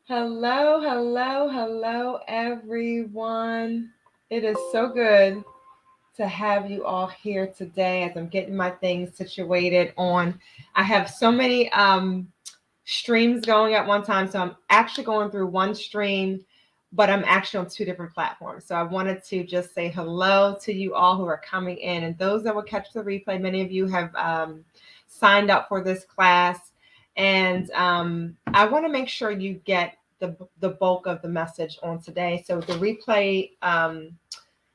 Hello, hello, hello, everyone. It is so good to have you all here today as I'm getting my things situated on. I have so many streams going at one time, so I'm actually going through one stream, but I'm actually on two different platforms. So I wanted to just say hello to you all who are coming in, and those that will catch the replay. Many of you have signed up for this class, and I want to make sure you get the bulk of the message on today. So the replay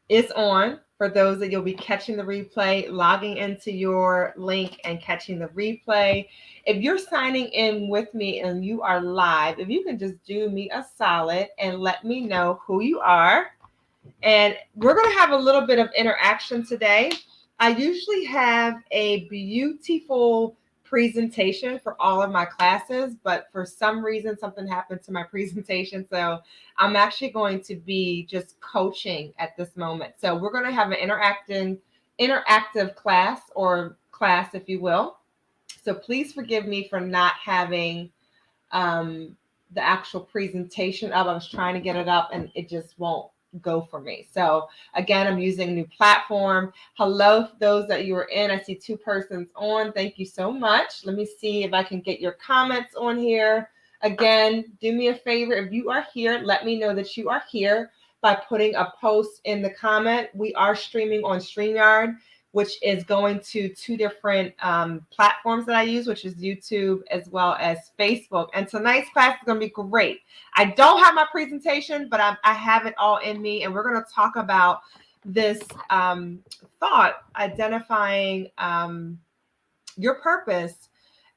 is on for those that you'll be catching the replay, logging into your link and catching the replay. If you're signing in with me and you are live, if you can just do me a solid and let me know who you are. And we're going to have a little bit of interaction today. I usually have a beautiful presentation for all of my classes, but for some reason, something happened to my presentation. So I'm actually going to be just coaching at this moment. So we're going to have an interactive class, or class, if you will. So please forgive me for not having the actual presentation up. I was trying to get it up and it just won't go for me. So again, I'm using a new platform. Hello, those that you are in. I see two persons on. Thank you so much. Let me see if I can get your comments on here. Again, do me a favor. If you are here, let me know that you are here by putting a post in the comment. We are streaming on StreamYard, which is going to two different platforms that I use, which is YouTube as well as Facebook. And tonight's class is going to be great. I don't have my presentation, but I have it all in me. And we're going to talk about this thought, identifying your purpose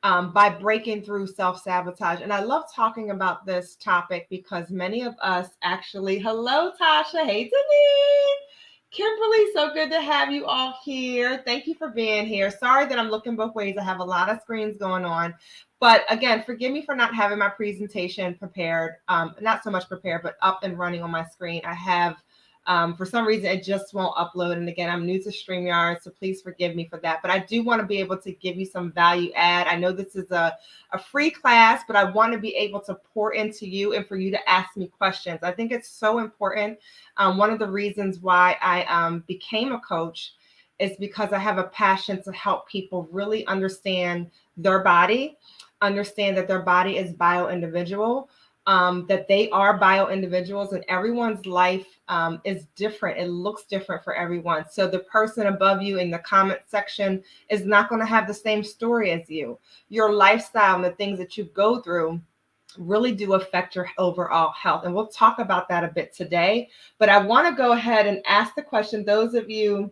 by breaking through self-sabotage. And I love talking about this topic because many of us actually, hello, Tasha. Hey, Denise. Kimberly, so good to have you all here. Thank you for being here. Sorry that I'm looking both ways. I have a lot of screens going on. But again, forgive me for not having my presentation prepared. Not so much prepared, but up and running on my screen. I have, for some reason, it just won't upload. And again, I'm new to StreamYard, so please forgive me for that. But I do want to be able to give you some value add. I know this is a free class, but I want to be able to pour into you and for you to ask me questions. I think it's so important. One of the reasons why I became a coach is because I have a passion to help people really understand their body, understand that their body is bio-individual, that they are bio-individuals, and everyone's life is different. It looks different for everyone. So the person above you in the comment section is not going to have the same story as you. Your lifestyle and the things that you go through really do affect your overall health. And we'll talk about that a bit today. But I want to go ahead and ask the question. Those of you,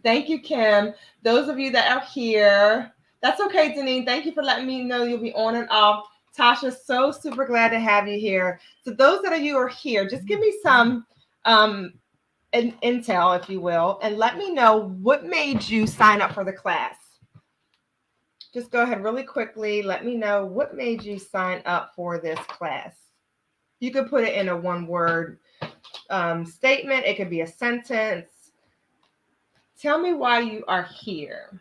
thank you, Kim. Those of you that are here, that's okay, Denise. Thank you for letting me know you'll be on and off. Tasha, so super glad to have you here. So those that are you are here, just give me some intel, if you will, and let me know what made you sign up for the class. Just go ahead really quickly. Let me know what made you sign up for this class. You could put it in a one-word statement. It could be a sentence. Tell me why you are here.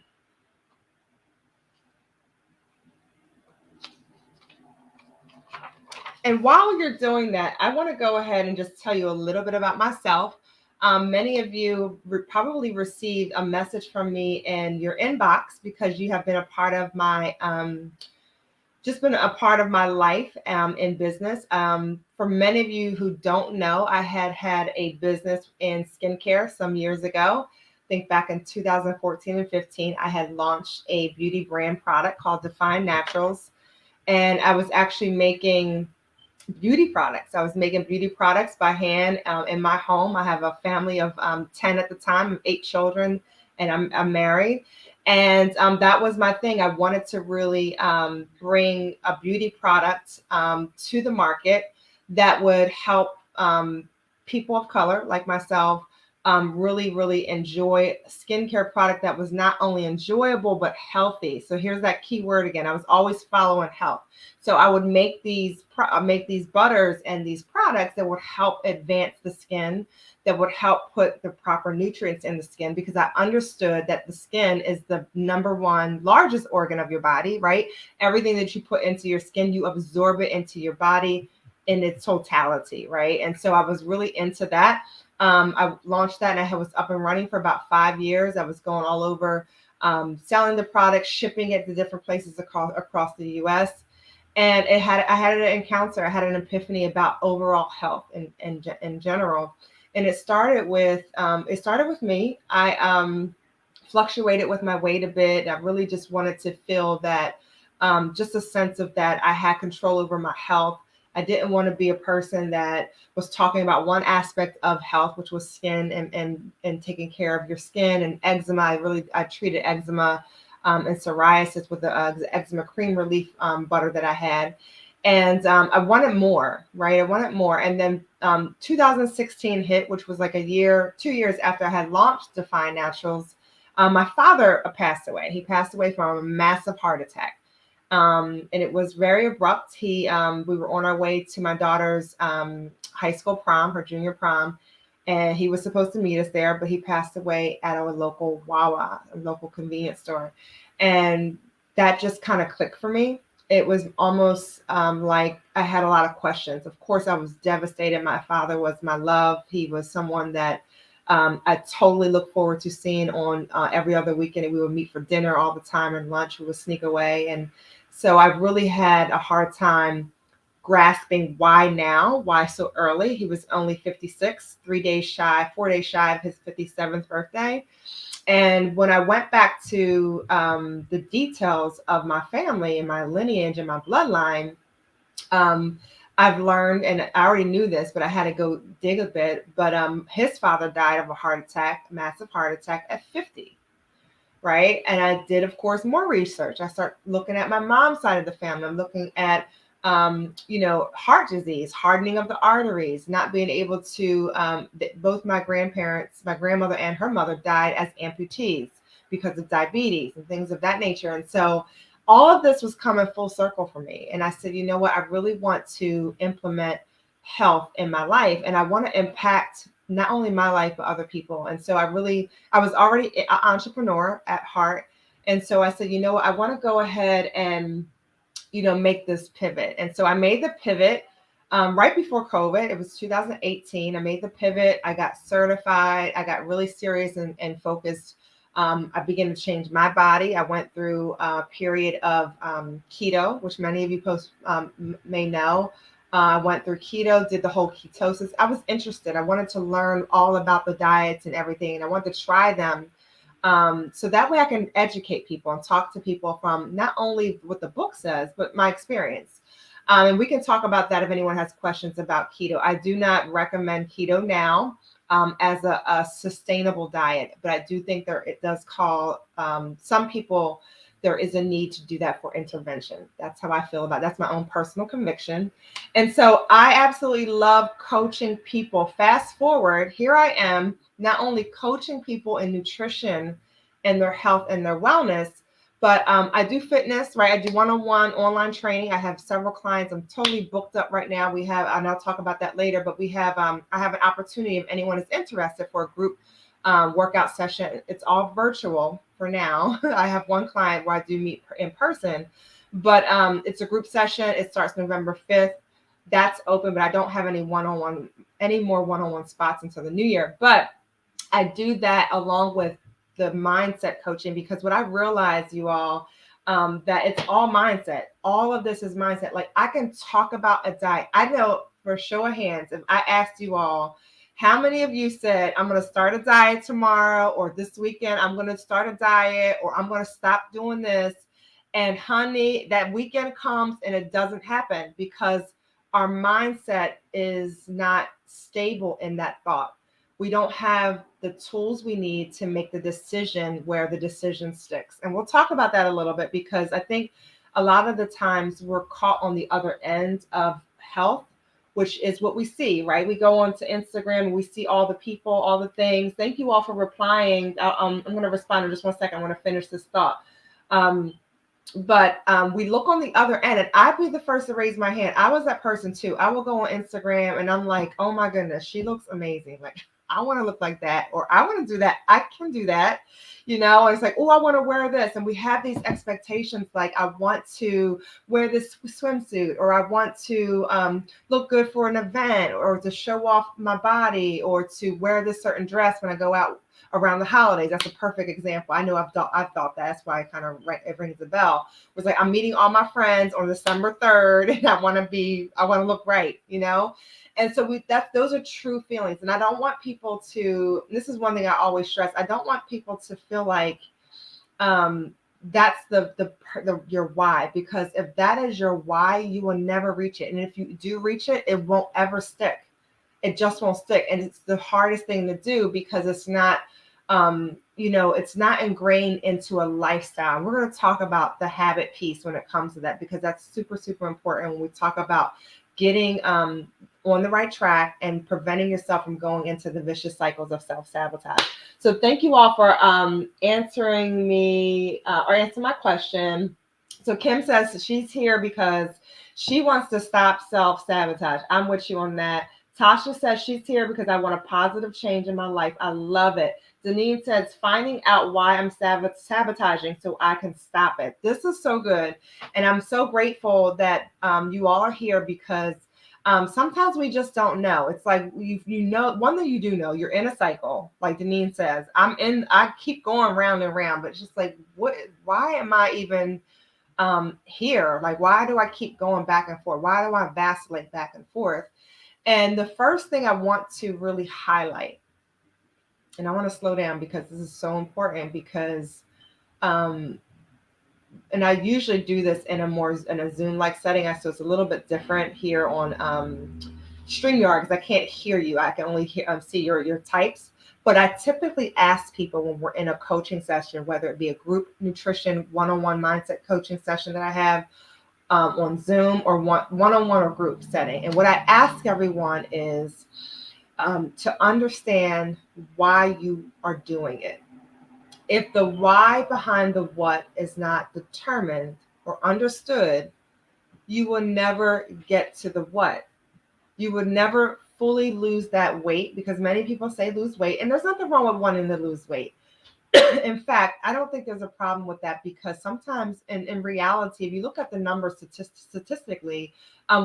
And while you're doing that, I want to go ahead and just tell you a little bit about myself. Many of you probably received a message from me in your inbox because you have been a part of my just been a part of my life in business. For many of you who don't know, I had a business in skincare some years ago. I think back in 2014 and 15, I had launched a beauty brand product called Define Naturals. And I was actually making beauty products. I was making beauty products by hand in my home. I have a family of 10 at the time, 8 children, and I'm married. And that was my thing. I wanted to really bring a beauty product to the market that would help people of color like myself really, really enjoy a skincare product that was not only enjoyable, but healthy. So here's that key word again. I was always following health. So I would make these butters and these products that would help advance the skin, that would help put the proper nutrients in the skin, because I understood that the skin is the number one largest organ of your body, right? Everything that you put into your skin, you absorb it into your body. in its totality, right? And so I was really into that. I launched that and I was up and running for about 5 years. I was going all over, selling the product, shipping it to different places across the U.S. And I had an encounter, I had an epiphany about overall health in general. And it started with me. I fluctuated with my weight a bit. I really just wanted to feel that, just a sense of that I had control over my health. I didn't want to be a person that was talking about one aspect of health, which was skin and taking care of your skin and eczema. I treated eczema, and psoriasis with the eczema cream relief butter that I had. And I wanted more, right? I wanted more. And then 2016 hit, which was like 2 years after I had launched Define Naturals. My father passed away. He passed away from a massive heart attack. And it was very abrupt. We were on our way to my daughter's high school prom, her junior prom, and he was supposed to meet us there, but he passed away at a local Wawa, a local convenience store. And that just kind of clicked for me. It was almost like I had a lot of questions. Of course, I was devastated. My father was my love. He was someone that I totally look forward to seeing on every other weekend. And we would meet for dinner all the time and lunch. We would sneak away. And so I really had a hard time grasping why now, why so early. He was only 56, 4 days shy of his 57th birthday. And when I went back to the details of my family and my lineage and my bloodline, um, I've learned, and I already knew this, but I had to go dig a bit. But his father died of a heart attack, massive heart attack at 50, right? And I did, of course, more research. I start looking at my mom's side of the family. I'm looking at, heart disease, hardening of the arteries, not being able to, both my grandparents, my grandmother and her mother died as amputees because of diabetes and things of that nature. And so all of this was coming full circle for me. And I said, you know what? I really want to implement health in my life, and I want to impact not only my life, but other people. And so I was already an entrepreneur at heart. And so I said, you know what? I want to go ahead and, make this pivot. And so I made the pivot right before COVID. It was 2018. I made the pivot. I got certified. I got really serious and focused. I began to change my body. I went through a period of keto, which many of you may know. I went through keto, did the whole ketosis. I was interested. I wanted to learn all about the diets and everything, and I wanted to try them. So that way I can educate people and talk to people from not only what the book says, but my experience. And we can talk about that if anyone has questions about keto. I do not recommend keto now as a sustainable diet, but I do think it does call some people, there is a need to do that for intervention. That's how I feel about it. That's my own personal conviction. And so I absolutely love coaching people. Fast forward, here I am, not only coaching people in nutrition and their health and their wellness, but I do fitness, right? I do one-on-one online training. I have several clients. I'm totally booked up right now. And I'll talk about that later, but I have an opportunity if anyone is interested for a group workout session. It's all virtual for now. I have one client where I do meet in person, but it's a group session. It starts November 5th. That's open, but I don't have any more one-on-one spots until the new year. But I do that along with the mindset coaching, because what I realized, you all, that it's all mindset. All of this is mindset. Like, I can talk about a diet. I know for show of hands, if I asked you all, how many of you said, I'm going to start a diet tomorrow, or this weekend, I'm going to start a diet, or I'm going to stop doing this. And honey, that weekend comes and it doesn't happen because our mindset is not stable in that thought. We don't have the tools we need to make the decision where the decision sticks. And we'll talk about that a little bit, because I think a lot of the times we're caught on the other end of health, which is what we see, right? We go onto Instagram and we see all the people, all the things. Thank you all for replying. I'm going to respond in just one second. I want to finish this thought. But we look on the other end, and I'd be the first to raise my hand. I was that person too. I will go on Instagram and I'm like, oh my goodness, she looks amazing. Like, I want to look like that, or I want to do that. I can do that. And it's like, oh, I want to wear this. And we have these expectations like, I want to wear this swimsuit, or I want to look good for an event, or to show off my body, or to wear this certain dress when I go out around the holidays. That's a perfect example. I know I've thought that. That's why it rings a bell. It was like, I'm meeting all my friends on December 3rd, and I want to look right, And so those are true feelings. And I don't want people to, this is one thing I always stress. I don't want people to feel like that's your why, because if that is your why, you will never reach it. And if you do reach it, it won't ever stick. It just won't stick. And it's the hardest thing to do because it's not, it's not ingrained into a lifestyle. We're going to talk about the habit piece when it comes to that, because that's super, super important when we talk about getting on the right track and preventing yourself from going into the vicious cycles of self-sabotage. So thank you all for answering me or answering my question. So Kim says she's here because she wants to stop self-sabotage. I'm with you on that. Tasha says she's here because I want a positive change in my life. I love it. Denise says finding out why I'm sabotaging so I can stop it. This is so good. And I'm so grateful that you all are here, because sometimes we just don't know. It's like, one thing you do know, you're in a cycle. Like Denise says, I keep going round and round, but it's just like, why am I even here? Like, why do I keep going back and forth? Why do I vacillate back and forth? And the first thing I want to really highlight, and I want to slow down because this is so important, because, and I usually do this in a Zoom-like setting, so it's a little bit different here on StreamYard, because I can't hear you. I can only see your types. But I typically ask people when we're in a coaching session, whether it be a group nutrition one-on-one mindset coaching session that I have, on Zoom, or one-on-one or group setting. And what I ask everyone is to understand why you are doing it. If the why behind the what is not determined or understood, you will never get to the what. You would never fully lose that weight, because many people say lose weight, and there's nothing wrong with wanting to lose weight. In fact, I don't think there's a problem with that, because sometimes in reality, if you look at the numbers statistically,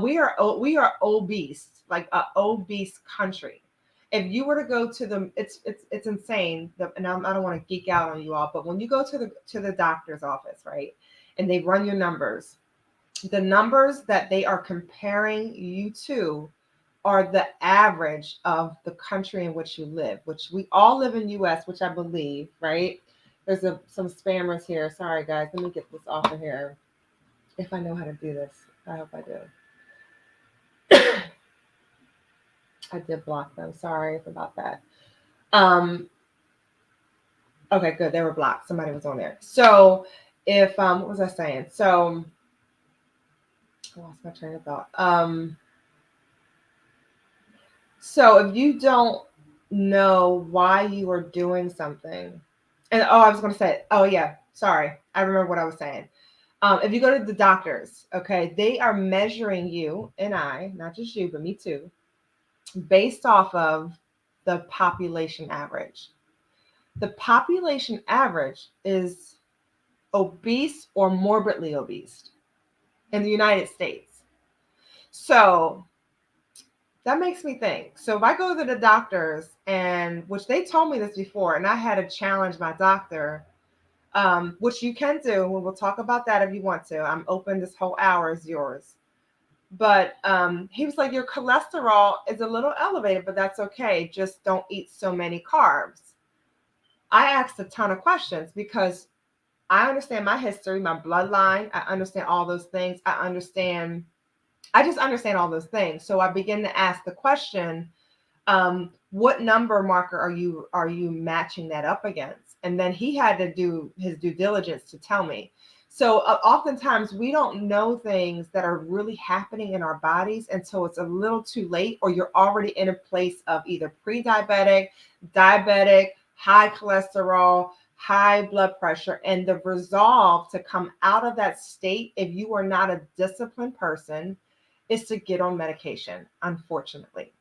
we are obese, like an obese country. If you were to go to it's insane. And I don't want to geek out on you all, but when you go to the doctor's office, right, and they run your numbers, the numbers that they are comparing you to are the average of the country in which you live, which we all live in US, which I believe, right? There's some spammers here. Sorry, guys. Let me get this off of here. If I know how to do this. I hope I do. I did block them. Sorry about that. Okay, good. They were blocked. Somebody was on there. So if, what was I saying? So I lost my train of thought. So if you don't know why you are doing something, and I was going to say, oh yeah, sorry, I remember what I was saying. If you go to the doctors, okay, they are measuring you and I, not just you, but me too, based off of the population average. The population average is obese or morbidly obese in the United States. So that makes me think. So if I go to the doctors, and which they told me this before, and I had to challenge my doctor, which you can do. We'll talk about that if you want to. I'm open. This whole hour is yours. But he was like, your cholesterol is a little elevated, but that's okay. Just don't eat so many carbs. I asked a ton of questions because I understand my history, my bloodline. I understand all those things. I just understand all those things. So I begin to ask the question, what number marker are you matching that up against? And then he had to do his due diligence to tell me. So oftentimes we don't know things that are really happening in our bodies until it's a little too late, or you're already in a place of either pre-diabetic, diabetic, high cholesterol, high blood pressure. And the resolve to come out of that state, if you are not a disciplined person, is to get on medication, unfortunately.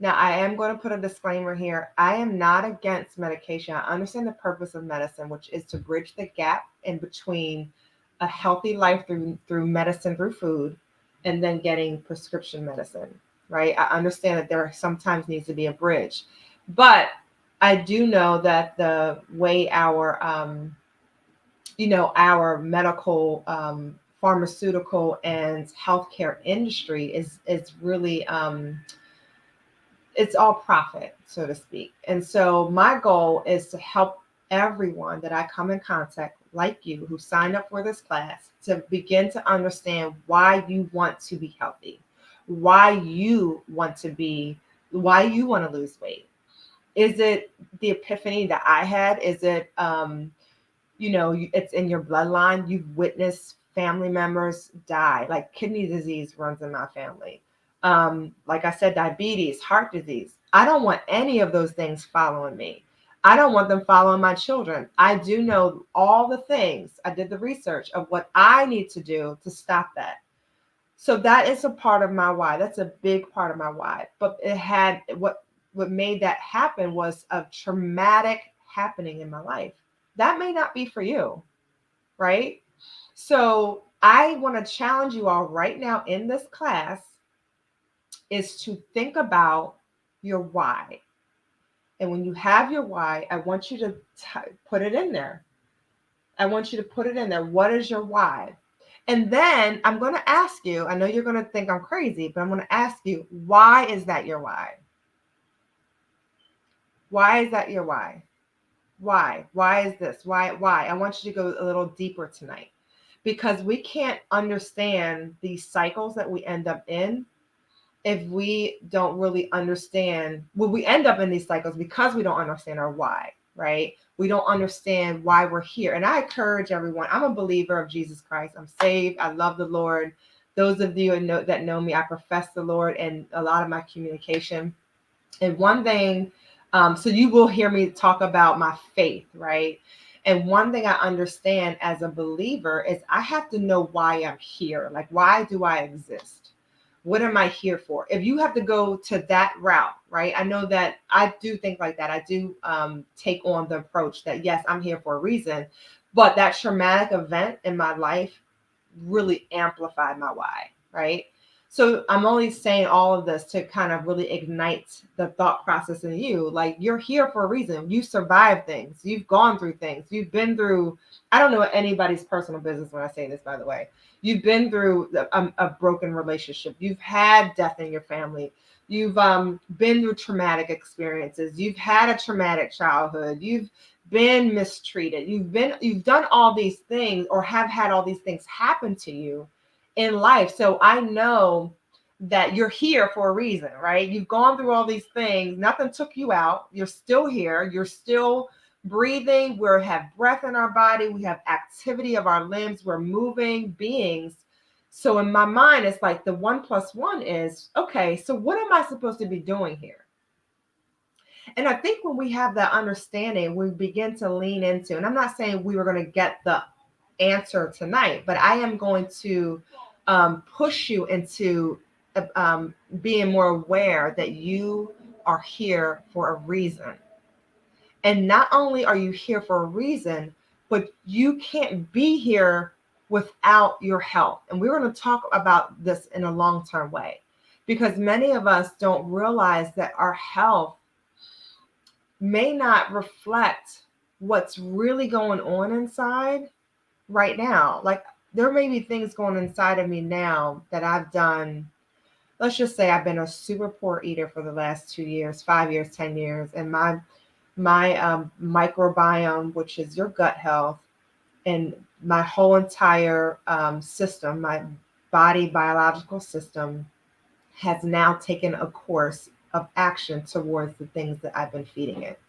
Now, I am going to put a disclaimer here. I am not against medication. I understand the purpose of medicine, which is to bridge the gap in between a healthy life through medicine, through food, and then getting prescription medicine, right? I understand that there sometimes needs to be a bridge. But I do know that the way our medical, pharmaceutical, and healthcare industry is really it's all profit, so to speak. And so my goal is to help everyone that I come in contact, like you, who signed up for this class, to begin to understand why you want to be healthy, why you want to be, why you want to lose weight. Is it the epiphany that I had? Is it it's in your bloodline? You've witnessed family members die. Like, kidney disease runs in my family. Like I said, diabetes, heart disease. I don't want any of those things following me. I don't want them following my children. I do know all the things. I did the research of what I need to do to stop that. So that is a part of my why. That's a big part of my why. But it had what made that happen was a traumatic happening in my life. That may not be for you, right? So I want to challenge you all right now in this class is to think about your why. And when you have your why, I want you to put it in there. I want you to put it in there. What is your why? And then I'm going to ask you, I know you're going to think I'm crazy, but I'm going to ask you, why is that your why? Why is that your why? Why? Why is this? Why? I want you to go a little deeper tonight, because we can't understand these cycles that we end up in if we don't really understand. Well, we end up in these cycles because we don't understand our why, right? We don't understand why we're here. And I encourage everyone, I'm a believer of Jesus Christ. I'm saved. I love the Lord. Those of you that know me, I profess the Lord in a lot of my communication. And one thing, so you will hear me talk about my faith, right? And one thing I understand as a believer is I have to know why I'm here. Like, why do I exist? What am I here for? If you have to go to that route, right? I know that I do think like that. I do take on the approach that, yes, I'm here for a reason. But that traumatic event in my life really amplified my why, right? So I'm only saying all of this to kind of really ignite the thought process in you. Like, you're here for a reason. You survived things. You've gone through things. You've been through, I don't know anybody's personal business when I say this, by the way. You've been through a broken relationship. You've had death in your family. You've been through traumatic experiences. You've had a traumatic childhood. You've been mistreated. You've done all these things, or have had all these things happen to you in life. So I know that you're here for a reason, right? You've gone through all these things. Nothing took you out. You're still here. You're still breathing. We have breath in our body. We have activity of our limbs. We're moving beings. So in my mind, it's like the 1+1 is, okay, so what am I supposed to be doing here? And I think when we have that understanding, we begin to lean into, and I'm not saying we were going to get the answer tonight, but I am going to push you into being more aware that you are here for a reason. And not only are you here for a reason, but you can't be here without your health. And we're going to talk about this in a long-term way, because many of us don't realize that our health may not reflect what's really going on inside right now. Like, there may be things going inside of me now that I've done. Let's just say I've been a super poor eater for the last 2 years, 5 years, 10 years. And my microbiome, which is your gut health, and my whole entire system, my body biological system, has now taken a course of action towards the things that I've been feeding it.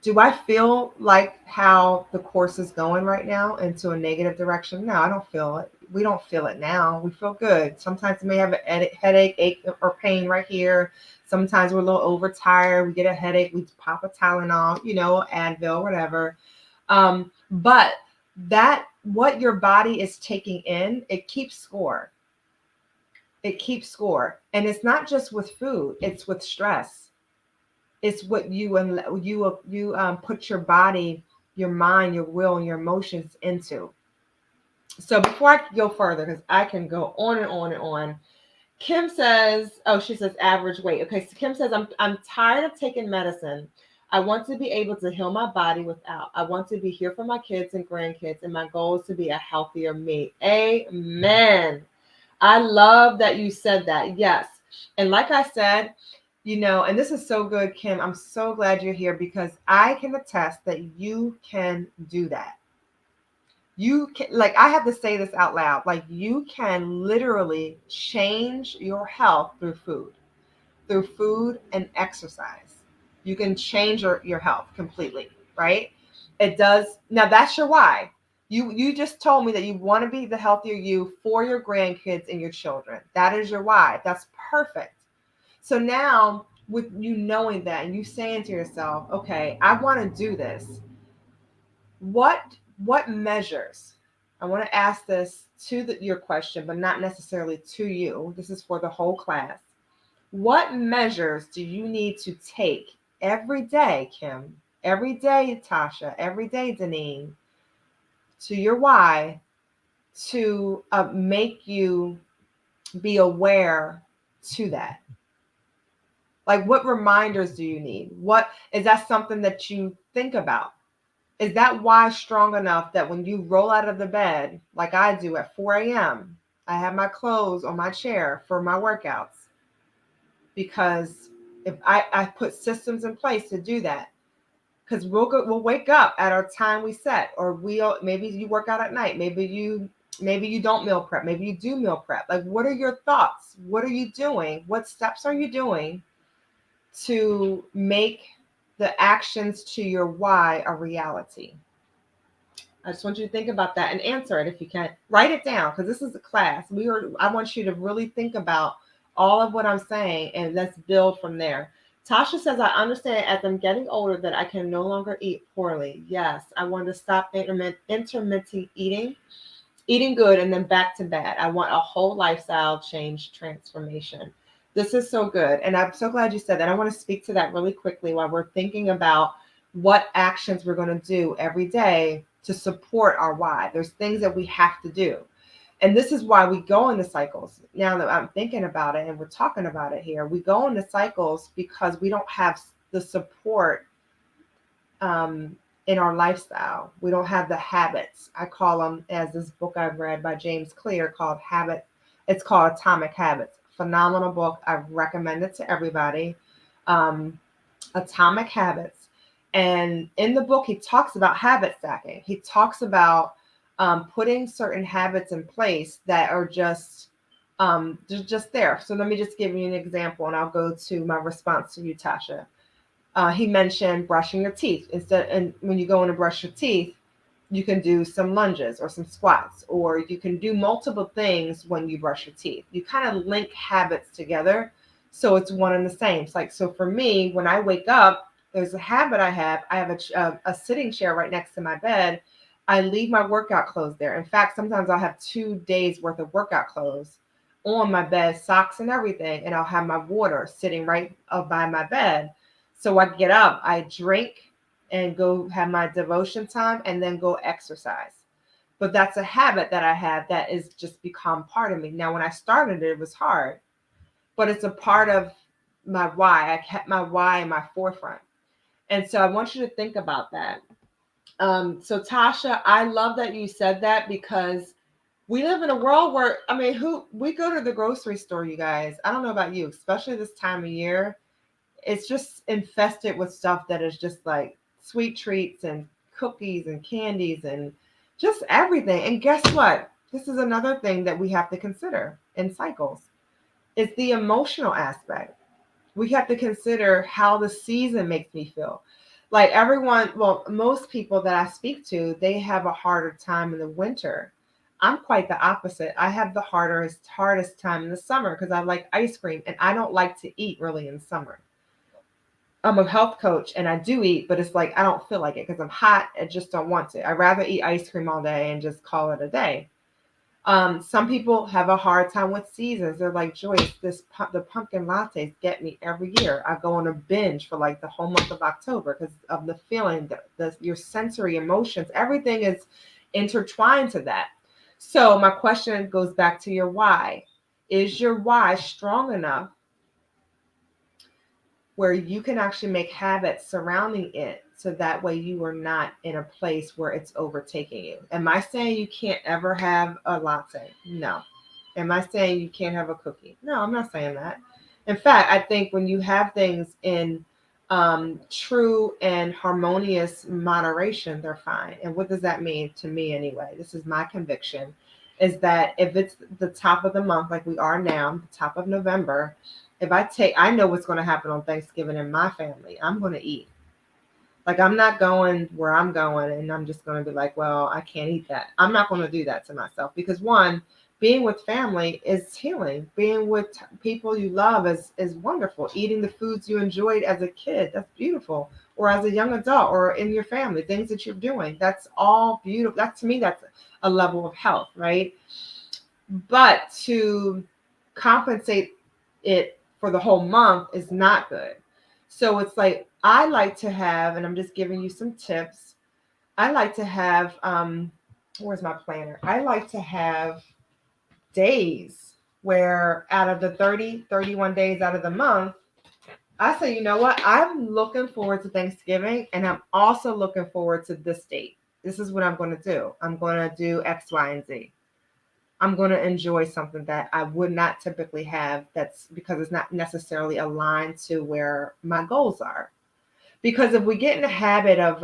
Do I feel like how the course is going right now into a negative direction? No, I don't feel it. We don't feel it now. We feel good. Sometimes we may have a headache, ache, or pain right here. Sometimes we're a little overtired. We get a headache. We pop a Tylenol, Advil, whatever. But that, what your body is taking in, it keeps score. It keeps score. And it's not just with food, it's with stress. It's what you put your body, your mind, your will, and your emotions into. So before I go further, because I can go on and on and on, Kim says, oh, she says average weight. Okay, so Kim says, I'm tired of taking medicine. I want to be able to heal my body without. I want to be here for my kids and grandkids, and my goal is to be a healthier me. Amen. I love that you said that. Yes. And like I said, and this is so good, Kim. I'm so glad you're here because I can attest that you can do that. You can, like, I have to say this out loud, like, you can literally change your health through food and exercise. You can change your health completely, right? It does. Now that's your why. You just told me that you want to be the healthier you for your grandkids and your children. That is your why. That's perfect. So now with you knowing that and you saying to yourself, okay, I want to do this. What what measures? I want to ask this to your question, but not necessarily to you. This is for the whole class. What measures do you need to take every day, Kim? Every day, Tasha, every day, Deneen, to your why to make you be aware to that? Like, what reminders do you need? What is that something that you think about? Is that why strong enough that when you roll out of the bed, like I do at 4 a.m., I have my clothes on my chair for my workouts? Because if I put systems in place to do that, because we'll wake up at our time we set, or maybe you work out at night, maybe you don't meal prep, maybe you do meal prep. Like, what are your thoughts? What are you doing? What steps are you doing to make the actions to your why a reality? I just want you to think about that and answer it if you can. Write it down because this is a class. I want you to really think about all of what I'm saying and let's build from there. Tasha says, I understand as I'm getting older that I can no longer eat poorly. Yes, I want to stop intermittent eating good and then back to bad. I want a whole lifestyle change transformation. This is so good. And I'm so glad you said that. I want to speak to that really quickly while we're thinking about what actions we're going to do every day to support our why. There's things that we have to do. And this is why we go into cycles. Now that I'm thinking about it and we're talking about it here, we go into cycles because we don't have the support in our lifestyle. We don't have the habits. I call them, as this book I've read by James Clear called Habit. It's called Atomic Habits. Phenomenal book. I recommend it to everybody. Atomic Habits. And in the book, he talks about habit stacking. He talks about putting certain habits in place that are just there. So let me just give you an example, and I'll go to my response to you, Tasha. He mentioned brushing your teeth. And when you go in to brush your teeth, you can do some lunges or some squats, or you can do multiple things when you brush your teeth. You kind of link habits together, so it's one and the same. It's like, so for me, when I wake up, there's a habit I have. I have a sitting chair right next to my bed. I leave my workout clothes there. In fact, sometimes I'll have 2 days worth of workout clothes on my bed, socks and everything, and I'll have my water sitting right by my bed. So I get up, I drink and go have my devotion time and then go exercise. But that's a habit that I have that is just become part of me. Now, when I started it, it was hard, but it's a part of my why. I kept my why in my forefront. And so I want you to think about that. So Tasha, I love that you said that because we live in a world where, I mean, we go to the grocery store, you guys. I don't know about you, especially this time of year. It's just infested with stuff that is just like sweet treats and cookies and candies and just everything. And guess what? This is another thing that we have to consider in cycles. It's the emotional aspect. We have to consider how the season makes me feel. Like everyone, well, most people that I speak to, they have a harder time in the winter. I'm quite the opposite. I have the hardest time in the summer because I like ice cream and I don't like to eat really in summer. I'm a health coach and I do eat, but it's like I don't feel like it because I'm hot. I just don't want to. I'd rather eat ice cream all day and just call it a day. Some people have a hard time with seasons. They're like, Joyce, the pumpkin lattes get me every year. I go on a binge for like the whole month of October because of the feeling, your sensory emotions, everything is intertwined to that. So my question goes back to your why. Is your why strong enough where you can actually make habits surrounding it so that way you are not in a place where it's overtaking you? Am I saying you can't ever have a latte? No. Am I saying you can't have a cookie? No, I'm not saying that. In fact, I think when you have things in true and harmonious moderation, they're fine. And what does that mean to me anyway? This is my conviction, is that if it's the top of the month, like we are now, the top of November, I know what's going to happen on Thanksgiving in my family. I'm going to eat. Like, I'm not going where I'm going and I'm just going to be like, well, I can't eat that. I'm not going to do that to myself because, one, being with family is healing. Being with people you love is wonderful. Eating the foods you enjoyed as a kid, that's beautiful. Or as a young adult or in your family, things that you're doing, that's all beautiful. That, to me, that's a level of health, right? But to compensate it for the whole month is not good. So it's like, I like to have, and I'm just giving you some tips. I like to have, where's my planner? I like to have days where out of the 30, 31 days out of the month, I say, you know what? I'm looking forward to Thanksgiving and I'm also looking forward to this date. This is what I'm going to do. I'm going to do X, Y, and Z. I'm going to enjoy something that I would not typically have, that's because it's not necessarily aligned to where my goals are. Because if we get in the habit of,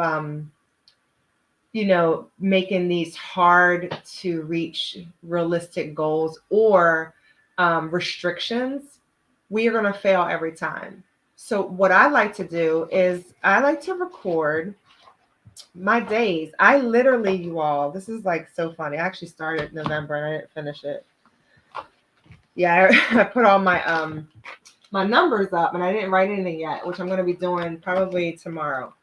making these hard to reach realistic goals or restrictions, we are going to fail every time. So what I like to do is I like to record my days. I literally, you all, this is like so funny. I actually started November and I didn't finish it. Yeah, I put all my numbers up and I didn't write anything yet, which I'm going to be doing probably tomorrow.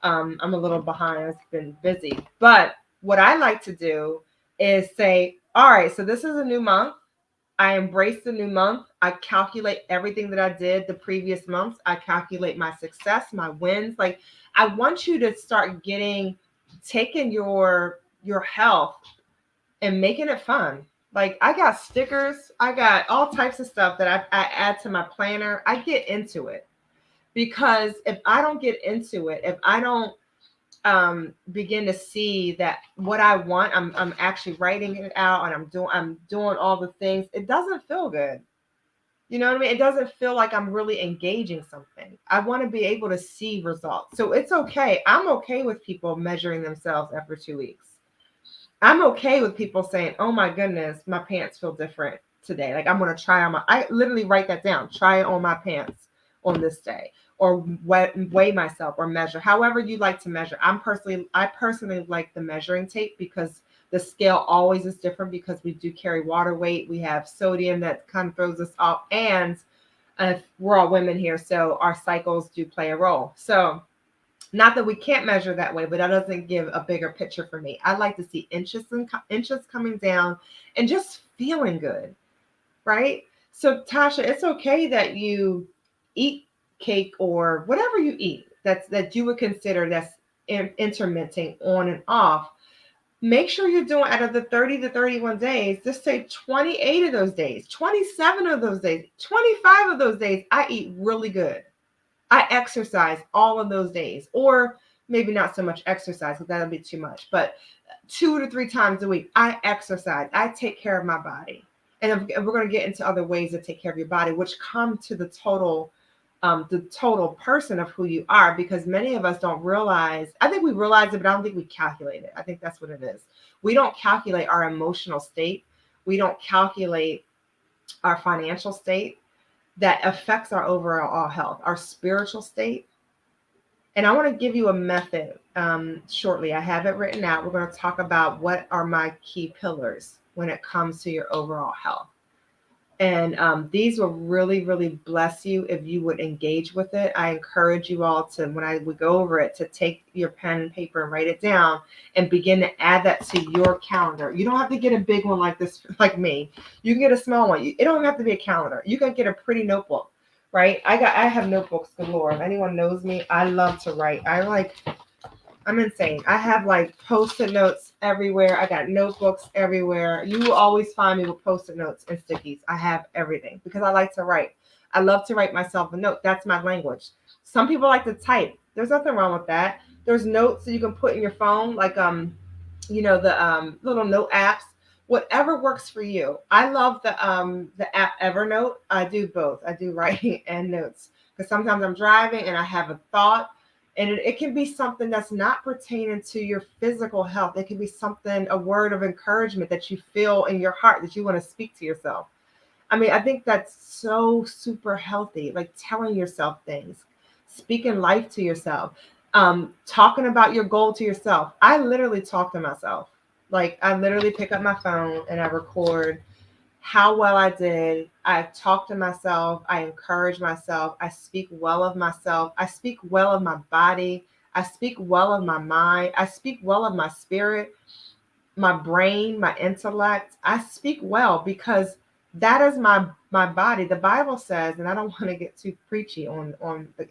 I'm a little behind. I've been busy. But what I like to do is say, all right, so this is a new month. I embrace the new month. I calculate everything that I did the previous months. I calculate my success, my wins. Like, I want you to start taking your health and making it fun. Like, I got stickers. I got all types of stuff that I add to my planner. I get into it because if I don't get into it, if I don't begin to see that what I want, I'm actually writing it out and I'm doing all the things, it doesn't feel good. You know what I mean? It doesn't feel like I'm really engaging something. I want to be able to see results. So it's okay. I'm okay with people measuring themselves after 2 weeks. I'm okay with people saying, oh my goodness, my pants feel different today. Like, I'm going to try on I literally write that down, try it on my pants on this day, or weigh myself or measure, however you like to measure. I personally like the measuring tape because the scale always is different because we do carry water weight. We have sodium that kind of throws us off, and we're all women here, so our cycles do play a role. So not that we can't measure that way, but that doesn't give a bigger picture for me. I like to see inches coming down and just feeling good, right? So Tasha, it's okay that you eat cake or whatever you eat that you would consider that's intermittent on and off. Make sure you're doing, out of the 30 to 31 days, just say 28 of those days, 27 of those days, 25 of those days, I eat really good. I exercise all of those days, or maybe not so much exercise because that'll be too much, but 2 to 3 times a week, I exercise. I take care of my body. And we're going to get into other ways to take care of your body, which come to the total person of who you are, because many of us don't realize, I think we realize it, but I don't think we calculate it. I think that's what it is. We don't calculate our emotional state. We don't calculate our financial state that affects our overall health, our spiritual state. And I want to give you a method shortly. I have it written out. We're going to talk about what are my key pillars when it comes to your overall health. And these will really, really bless you if you would engage with it. I encourage you all to, when I would go over it, to take your pen and paper and write it down and begin to add that to your calendar. You don't have to get a big one like this, like me. You can get a small one. It don't have to be a calendar. You can get a pretty notebook, right? I have notebooks galore. If anyone knows me, I love to write. I'm insane. I have like post-it notes everywhere. I got notebooks everywhere. You will always find me with post-it notes and stickies. I have everything because I like to write. I love to write myself a note. That's my language. Some people like to type. There's nothing wrong with that. There's notes that you can put in your phone, like the little note apps. Whatever works for you. I love the app Evernote. I do both. I do writing and notes because sometimes I'm driving and I have a thought, and it can be something that's not pertaining to your physical health. It can be something, a word of encouragement that you feel in your heart that you want to speak to yourself. I mean, I think that's so super healthy, like telling yourself things, speaking life to yourself, talking about your goal to yourself. I literally talk to myself. Like, I literally pick up my phone and I record how well I did. I talk to myself. I encourage myself. I speak well of myself. I speak well of my body. I speak well of my mind. I speak well of my spirit, my brain, my intellect. I speak well because that is my body. The Bible says, and I don't want to get too preachy on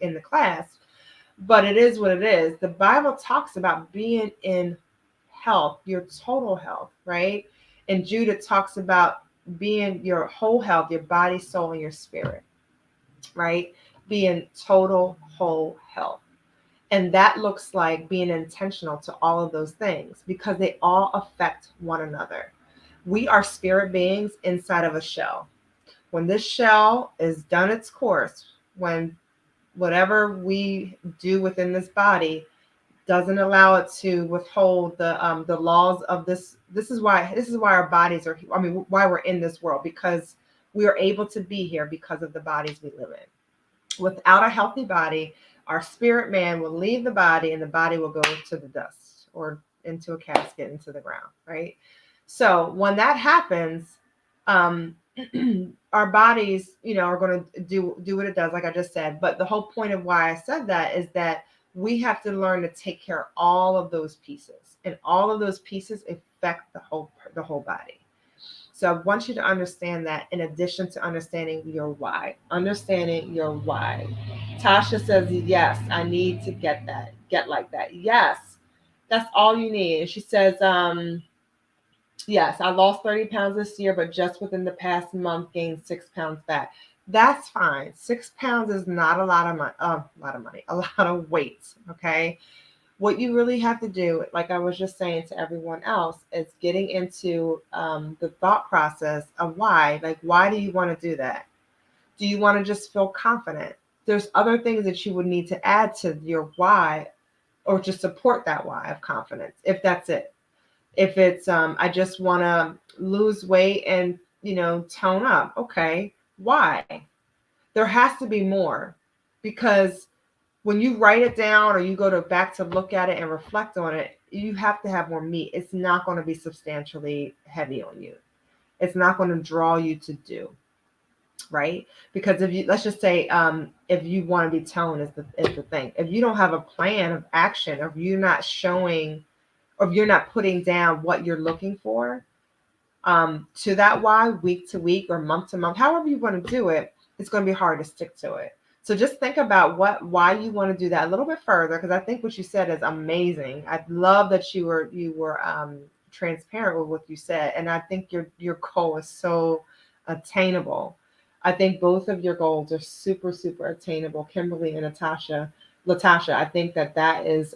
in the class, but it is what it is. The Bible talks about being in health, your total health, right? And Jude, it talks about being your whole health, your body, soul, and your spirit, right? Being total whole health. And that looks like being intentional to all of those things because they all affect one another. We are spirit beings inside of a shell. When this shell is done its course, when whatever we do within this body doesn't allow it to withhold the laws of this. This is why our bodies are. I mean, why we're in this world, because we are able to be here because of the bodies we live in. Without a healthy body, our spirit man will leave the body, and the body will go to the dust or into a casket, into the ground. Right. So when that happens, um, our bodies, are going to do what it does, like I just said. But the whole point of why I said that is that we have to learn to take care of all of those pieces, and all of those pieces affect the whole body. So I want you to understand that, in addition to understanding your why. Understanding your why. Tasha says, yes, I need to get like that. Yes, that's all you need. And she says, yes, I lost 30 pounds this year, but just within the past month gained 6 pounds back. That's fine. 6 pounds is not a lot of money, a lot of weight. Okay. What you really have to do, like I was just saying to everyone else, is getting into the thought process of why. Like, why do you want to do that? Do you want to just feel confident? There's other things that you would need to add to your why, or to support that why of confidence, if that's it. If it's I just want to lose weight and tone up. Okay, why? There has to be more, because when you write it down or you go to back to look at it and reflect on it, you have to have more meat. It's not going to be substantially heavy on you. It's not going to draw you to do, right? Because if you, let's just say, if you want to be toned, is the thing. If you don't have a plan of action, or if you're not showing, or if you're not putting down what you're looking for, to that why, week to week or month to month, however you want to do it, it's going to be hard to stick to it. So just think about why you want to do that a little bit further, because I think what you said is amazing. I love that you were transparent with what you said, and I think your goal is so attainable. I think both of your goals are super super attainable, Kimberly and Latasha. I think that is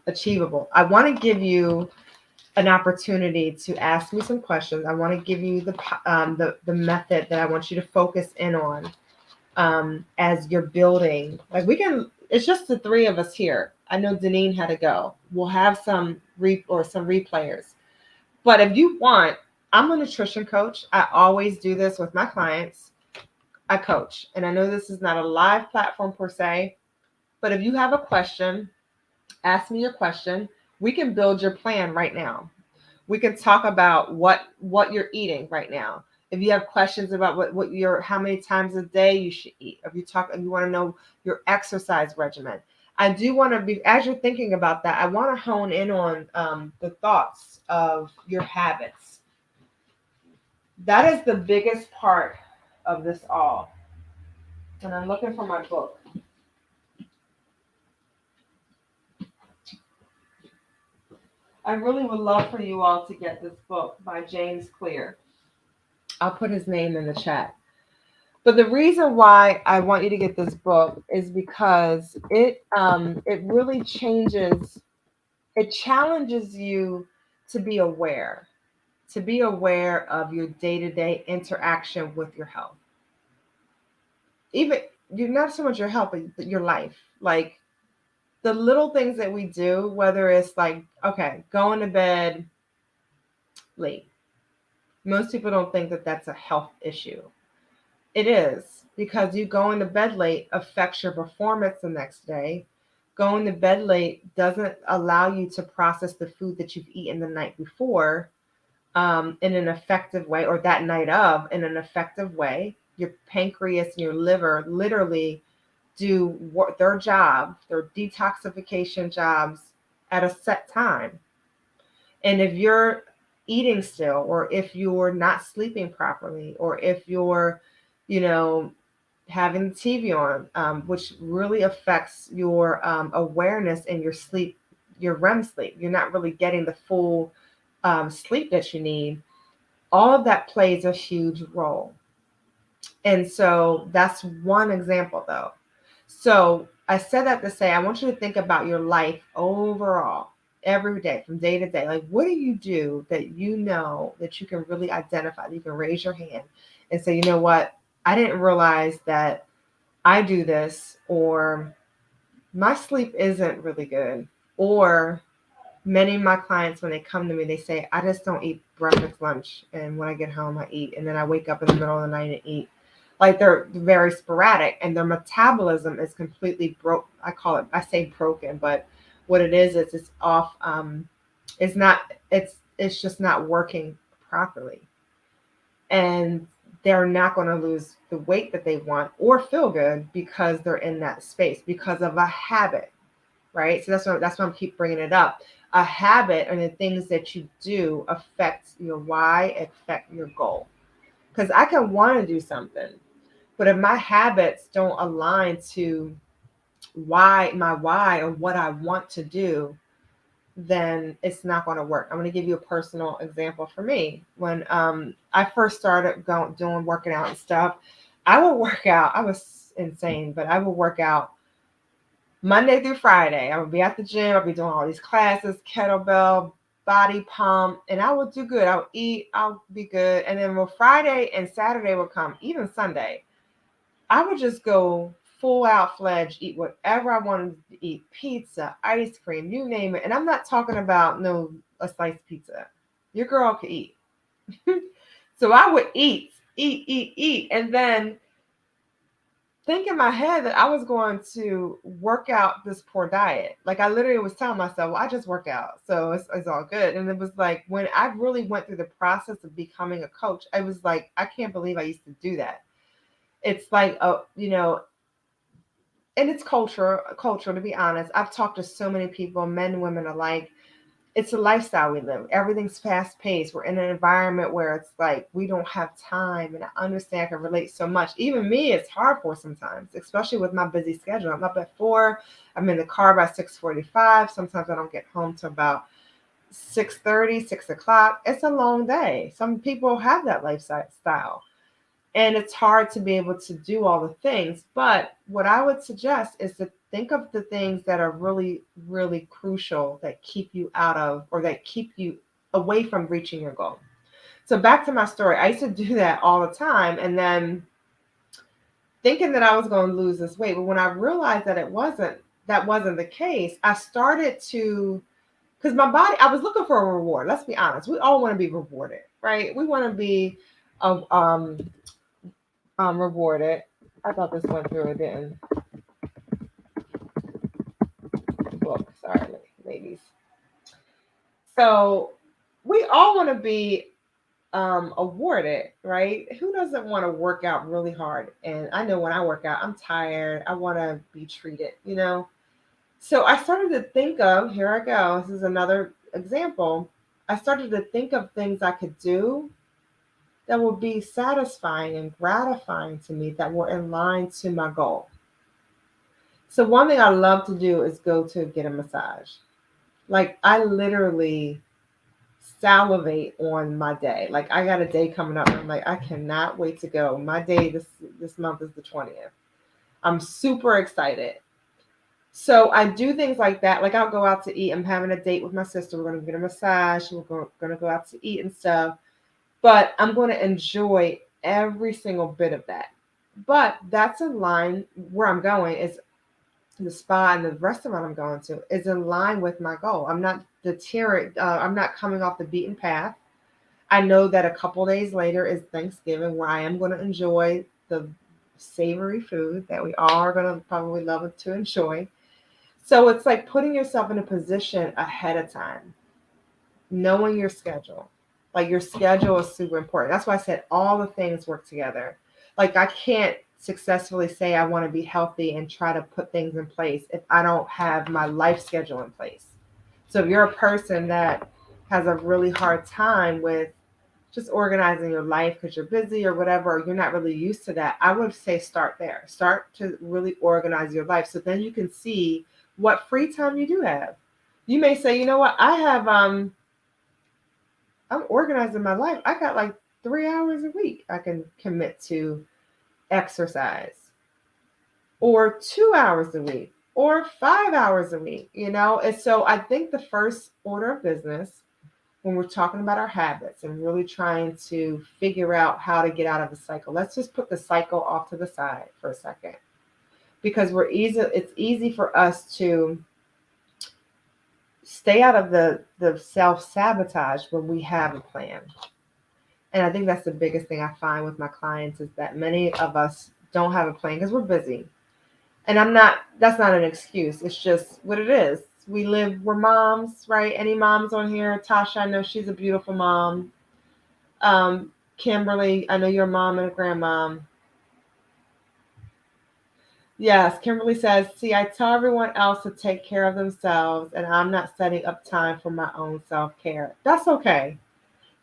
achievable. I want to give you an opportunity to ask me some questions. I want to give you the method that I want you to focus in on, as you're building. Like, we can. It's just the three of us here. I know Deneen had to go. We'll have some some replayers. But if you want, I'm a nutrition coach. I always do this with my clients. I coach, and I know this is not a live platform per se. But if you have a question, ask me your question. We can build your plan right now. We can talk about what you're eating right now. If you have questions about what your how many times a day you should eat, if you want to know your exercise regimen, I do want to be as you're thinking about that. I want to hone in on the thoughts of your habits. That is the biggest part of this all. And I'm looking for my book. I really would love for you all to get this book by James Clear. I'll put his name in the chat. But the reason why I want you to get this book is because it really changes, it challenges you to be aware of your day-to-day interaction with your health. Even you're not so much your health, but your life. Like the little things that we do, whether it's like, okay, going to bed late. Most people don't think that that's a health issue. It is, because you going to bed late affects your performance the next day. Going to bed late doesn't allow you to process the food that you've eaten the night before in an effective way, or that night of in an effective way. Your pancreas and your liver literally do their job, their detoxification jobs at a set time. And if you're eating still, or if you're not sleeping properly, or if you're, you know, having the TV on, which really affects your awareness and your sleep, your REM sleep. You're not really getting the full sleep that you need. All of that plays a huge role. And so that's one example, though. So I said that to say, I want you to think about your life overall, every day, from day to day. Like, what do you do that you know that you can really identify? You can raise your hand and say, you know what? I didn't realize that I do this, or my sleep isn't really good, or many of my clients, when they come to me, they say, I just don't eat breakfast, lunch, and when I get home, I eat, and then I wake up in the middle of the night and eat. Like they're very sporadic, and their metabolism is completely broke. I say broken, but what it is it's off. It's not. It's just not working properly, and they're not going to lose the weight that they want or feel good because they're in that space because of a habit, right? So that's why I keep bringing it up. A habit and the things that you do affect your why, affect your goal. Because I can want to do something, but if my habits don't align to my why or what I want to do, then it's not going to work. I'm going to give you a personal example for me. When I first started working out and stuff, I would work out. I was insane, but I would work out Monday through Friday. I would be at the gym. I'd be doing all these classes, kettlebell, body pump, and I would do good. I would eat. I'll be good. And then when Friday and Saturday would come, even Sunday, I would just go full out fledged, eat whatever I wanted to eat, pizza, ice cream, you name it. And I'm not talking about a sliced pizza. Your girl could eat. So I would eat. And then think in my head that I was going to work out this poor diet. Like I literally was telling myself, well, I just work out, so it's all good. And it was like when I really went through the process of becoming a coach, I was like, I can't believe I used to do that. It's like, and it's culture, to be honest. I've talked to so many people, men and women alike. It's a lifestyle we live. Everything's fast paced. We're in an environment where it's like we don't have time. And I understand, I can relate so much. Even me, it's hard for sometimes, especially with my busy schedule. I'm up at 4. I'm in the car by 6:45. Sometimes I don't get home till about 6:30, 6 o'clock. It's a long day. Some people have that lifestyle. And it's hard to be able to do all the things. But what I would suggest is to think of the things that are really, really crucial that keep you out of, or that keep you away from reaching your goal. So back to my story, I used to do that all the time. And then thinking that I was going to lose this weight. But when I realized that that wasn't the case, I started to, because my body, I was looking for a reward. Let's be honest. We all want to be rewarded, right? We want to be rewarded. I thought this went through. It didn't. Book. Sorry, ladies. So we all want to be awarded, right? Who doesn't want to work out really hard? And I know when I work out, I'm tired. I want to be treated. So I started to think of, here I go, this is another example. I started to think of things I could do that would be satisfying and gratifying to me that were in line to my goal. So one thing I love to do is go to get a massage. Like I literally salivate on my day. Like I got a day coming up and I'm like, I cannot wait to go. My day this month is the 20th. I'm super excited. So I do things like that. Like I'll go out to eat. I'm having a date with my sister. We're going to get a massage. Going to go out to eat and stuff. But I'm going to enjoy every single bit of that. But that's in line where I'm going is the spa and the restaurant I'm going to is in line with my goal. I'm not deterring. I'm not coming off the beaten path. I know that a couple days later is Thanksgiving where I am going to enjoy the savory food that we all are going to probably love to enjoy. So it's like putting yourself in a position ahead of time, knowing your schedule. Like your schedule is super important. That's why I said all the things work together. Like I can't successfully say I want to be healthy and try to put things in place if I don't have my life schedule in place. So if you're a person that has a really hard time with just organizing your life because you're busy or whatever, or you're not really used to that, I would say start there. Start to really organize your life so then you can see what free time you do have. You may say, you know what, I'm organizing my life. I got like 3 hours a week I can commit to exercise, or 2 hours a week, or 5 hours a week. And so I think the first order of business when we're talking about our habits and really trying to figure out how to get out of the cycle, let's just put the cycle off to the side for a second, because it's easy for us to stay out of the self-sabotage when we have a plan. And I think that's the biggest thing I find with my clients is that many of us don't have a plan because we're busy. And that's not an excuse. It's just what it is. We're moms, right? Any moms on here? Tasha, I know she's a beautiful mom. Kimberly, I know you're a mom and a grandmom. Yes, Kimberly says, see, I tell everyone else to take care of themselves, and I'm not setting up time for my own self-care. That's okay.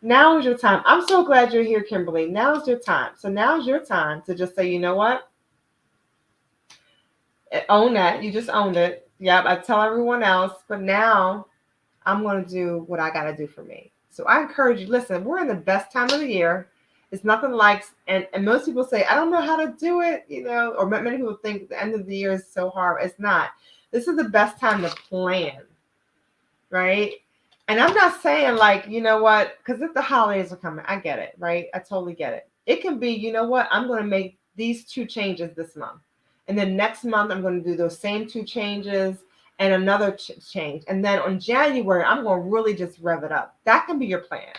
Now is your time. I'm so glad you're here, Kimberly. Now is your time. So now is your time to just say, you know what? Own that. You just owned it. Yep, I tell everyone else, but now I'm going to do what I got to do for me. So I encourage you, listen, we're in the best time of the year. It's nothing like, and most people say, I don't know how to do it, or many people think the end of the year is so hard. It's not. This is the best time to plan, right? And I'm not saying like, you know what, because if the holidays are coming, I get it, right? I totally get it. It can be, you know what, I'm going to make these 2 changes this month. And then next month, I'm going to do those same 2 changes and another change. And then on January, I'm going to really just rev it up. That can be your plan.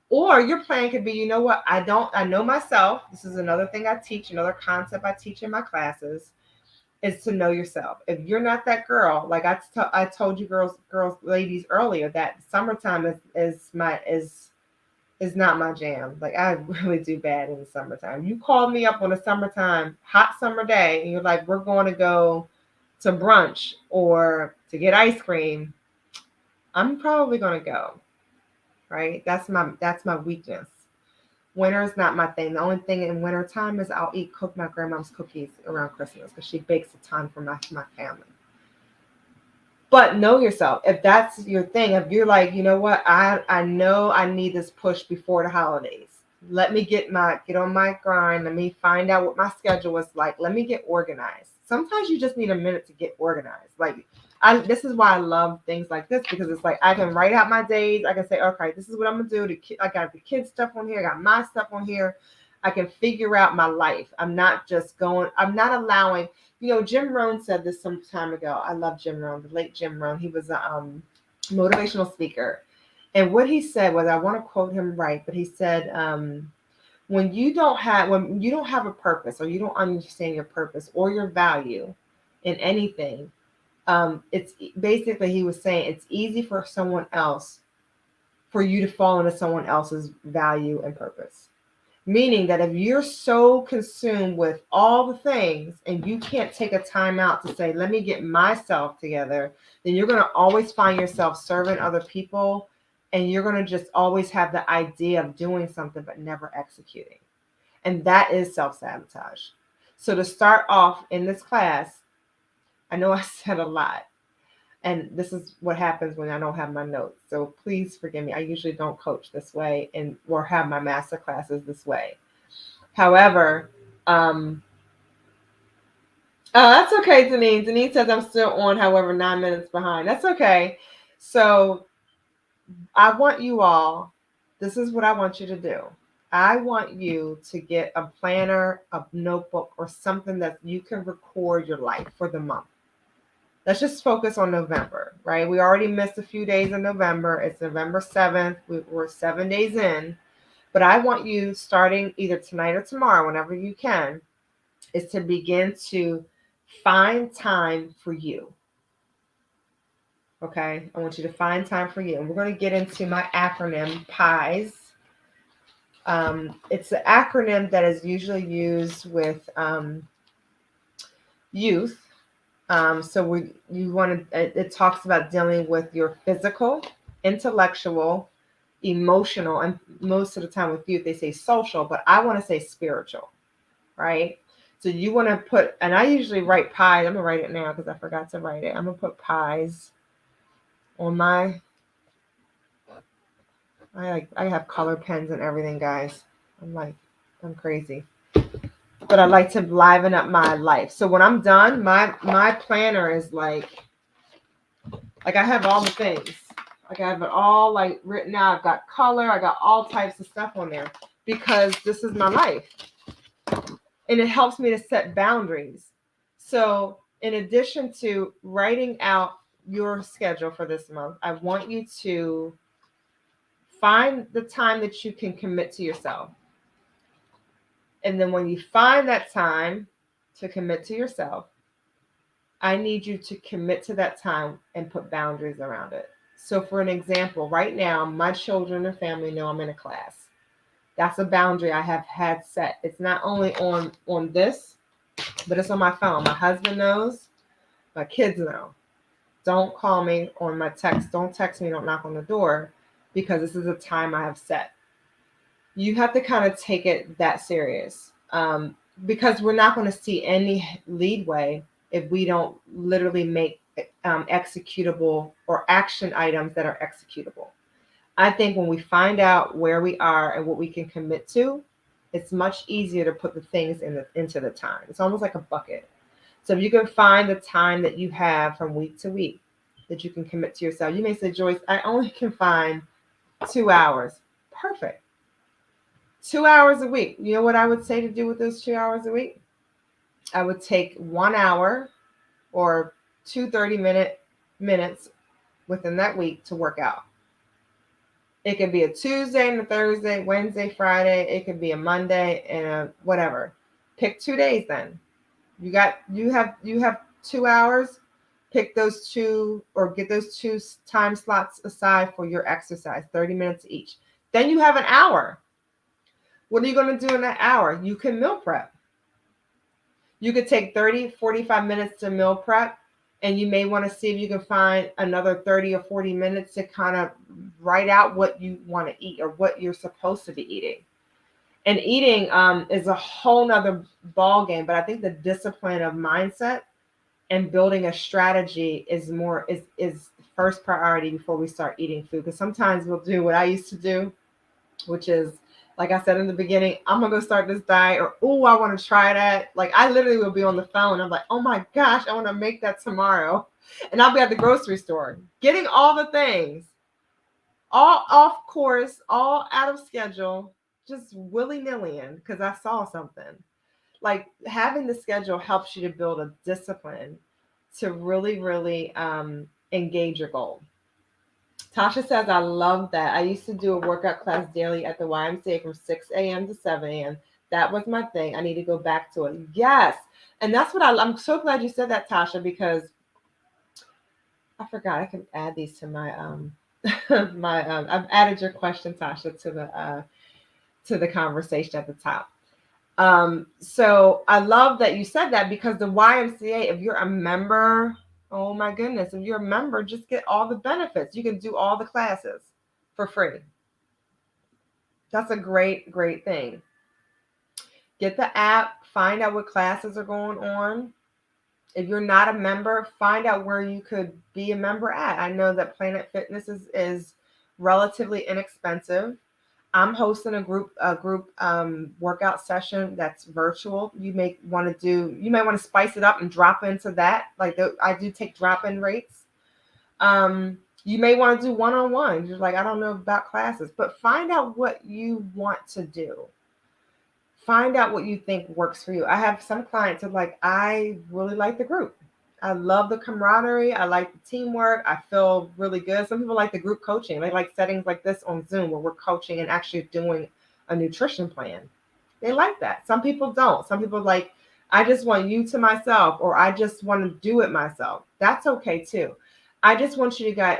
Or your plan could be, you know what, I know myself. This is another thing I teach, another concept I teach in my classes, is to know yourself. If you're not that girl, like I told you ladies earlier, that summertime is not my jam. Like I really do bad in the summertime. You call me up on a summertime, hot summer day, and you're like, we're going to go to brunch or to get ice cream. I'm probably going to go, right? That's my weakness. Winter is not my thing. The only thing in winter time is I'll cook my grandma's cookies around Christmas because she bakes a ton for my family. But know yourself. If that's your thing, if you're like, you know what, I know I need this push before the holidays. Let me get on my grind. Let me find out what my schedule is like. Let me get organized. Sometimes you just need a minute to get organized. Like this is why I love things like this, because it's like I can write out my days. I can say, okay, this is what I'm gonna do. I got the kids' stuff on here. I got my stuff on here. I can figure out my life. I'm not allowing. Jim Rohn said this some time ago. I love Jim Rohn, the late Jim Rohn. He was a motivational speaker. And what he said was, I want to quote him right, but he said, when you don't have a purpose, or you don't understand your purpose or your value in anything, it's basically, he was saying, it's easy for someone else for you to fall into someone else's value and purpose. Meaning that if you're so consumed with all the things and you can't take a time out to say, let me get myself together, then you're going to always find yourself serving other people, and you're going to just always have the idea of doing something but never executing. And that is self-sabotage. So to start off in this class, I know I said a lot, and this is what happens when I don't have my notes. So please forgive me. I usually don't coach this way and or have my master classes this way. However, oh, that's okay, Denise. Denise says I'm still on, however, 9 minutes behind. That's okay. So I want you all, this is what I want you to do. I want you to get a planner, a notebook, or something that you can record your life for the month. Let's just focus on November, right? We already missed a few days in November. It's November 7th. We're 7 days in. But I want you, starting either tonight or tomorrow, whenever you can, is to begin to find time for you. Okay? I want you to find time for you. And we're going to get into my acronym, PIES. It's an acronym that is usually used with youth. It talks about dealing with your physical, intellectual, emotional, and most of the time with youth, they say social, but I want to say spiritual, right? So you want to put, and I usually write pies. I'm going to write it now because I forgot to write it. I'm going to put pies on my, I have color pens and everything, guys. I'm crazy. But I like to liven up my life. So when I'm done, my planner is like I have all the things. Like I have it all like written out. I've got color. I got all types of stuff on there because this is my life. And it helps me to set boundaries. So in addition to writing out your schedule for this month, I want you to find the time that you can commit to yourself. And then when you find that time to commit to yourself, I need you to commit to that time and put boundaries around it. So for an example, right now, my children and family know I'm in a class. That's a boundary I have had set. It's not only on this, but it's on my phone. My husband knows, my kids know. Don't call me on my text. Don't text me, don't knock on the door, because this is a time I have set. You have to kind of take it that serious, because we're not going to see any leadway if we don't literally make executable or action items that are executable. I think when we find out where we are and what we can commit to, it's much easier to put the things into the time. It's almost like a bucket. So if you can find the time that you have from week to week that you can commit to yourself. You may say, Joyce, I only can find 2 hours. Perfect. 2 hours a week. You know what I would say to do with those 2 hours a week? I would take 1 hour or 2 30-minutes within that week to work out. It could be a Tuesday and a Thursday, Wednesday, Friday. It could be a Monday and a whatever. Pick 2 days then. You have 2 hours. Pick those two or get those two time slots aside for your exercise, 30 minutes each. Then you have an hour. What are you going to do in that hour? You can meal prep. You could take 30, 45 minutes to meal prep, and you may want to see if you can find another 30 or 40 minutes to kind of write out what you want to eat or what you're supposed to be eating. And eating is a whole nother ball game, but I think the discipline of mindset and building a strategy is the first priority before we start eating food. Because sometimes we'll do what I used to do, which is, like I said in the beginning, I'm going to go start this diet, or, oh, I want to try that. Like I literally will be on the phone. I'm like, oh my gosh, I want to make that tomorrow. And I'll be at the grocery store getting all the things, all off course, all out of schedule, just willy-nilly because I saw something. Like having the schedule helps you to build a discipline to really, really engage your goal. Tasha says, I love that. I used to do a workout class daily at the YMCA from 6 a.m. to 7 a.m. That was my thing. I need to go back to it. Yes. And that's what I'm so glad you said that, Tasha, because I forgot I can add these to my I've added your question, Tasha, to the conversation at the top. So I love that you said that because the YMCA, if you're a member, oh my goodness, if you're a member, just get all the benefits. You can do all the classes for free. That's a great, great thing. Get the app, find out what classes are going on. If you're not a member, find out where you could be a member at. I know that Planet Fitness is relatively inexpensive. I'm hosting a group workout session that's virtual. You may want to spice it up and drop into that. I do take drop in rates. You may want to do one on one. You're like, I don't know about classes, but find out what you want to do. Find out what you think works for you. I have some clients who are like, I really like the group. I love the camaraderie. I like the teamwork. I feel really good. Some people like the group coaching. They like settings like this on Zoom where we're coaching and actually doing a nutrition plan. They like that. Some people don't. Some people like, I just want you to myself, or I just want to do it myself. That's okay too. I just want you to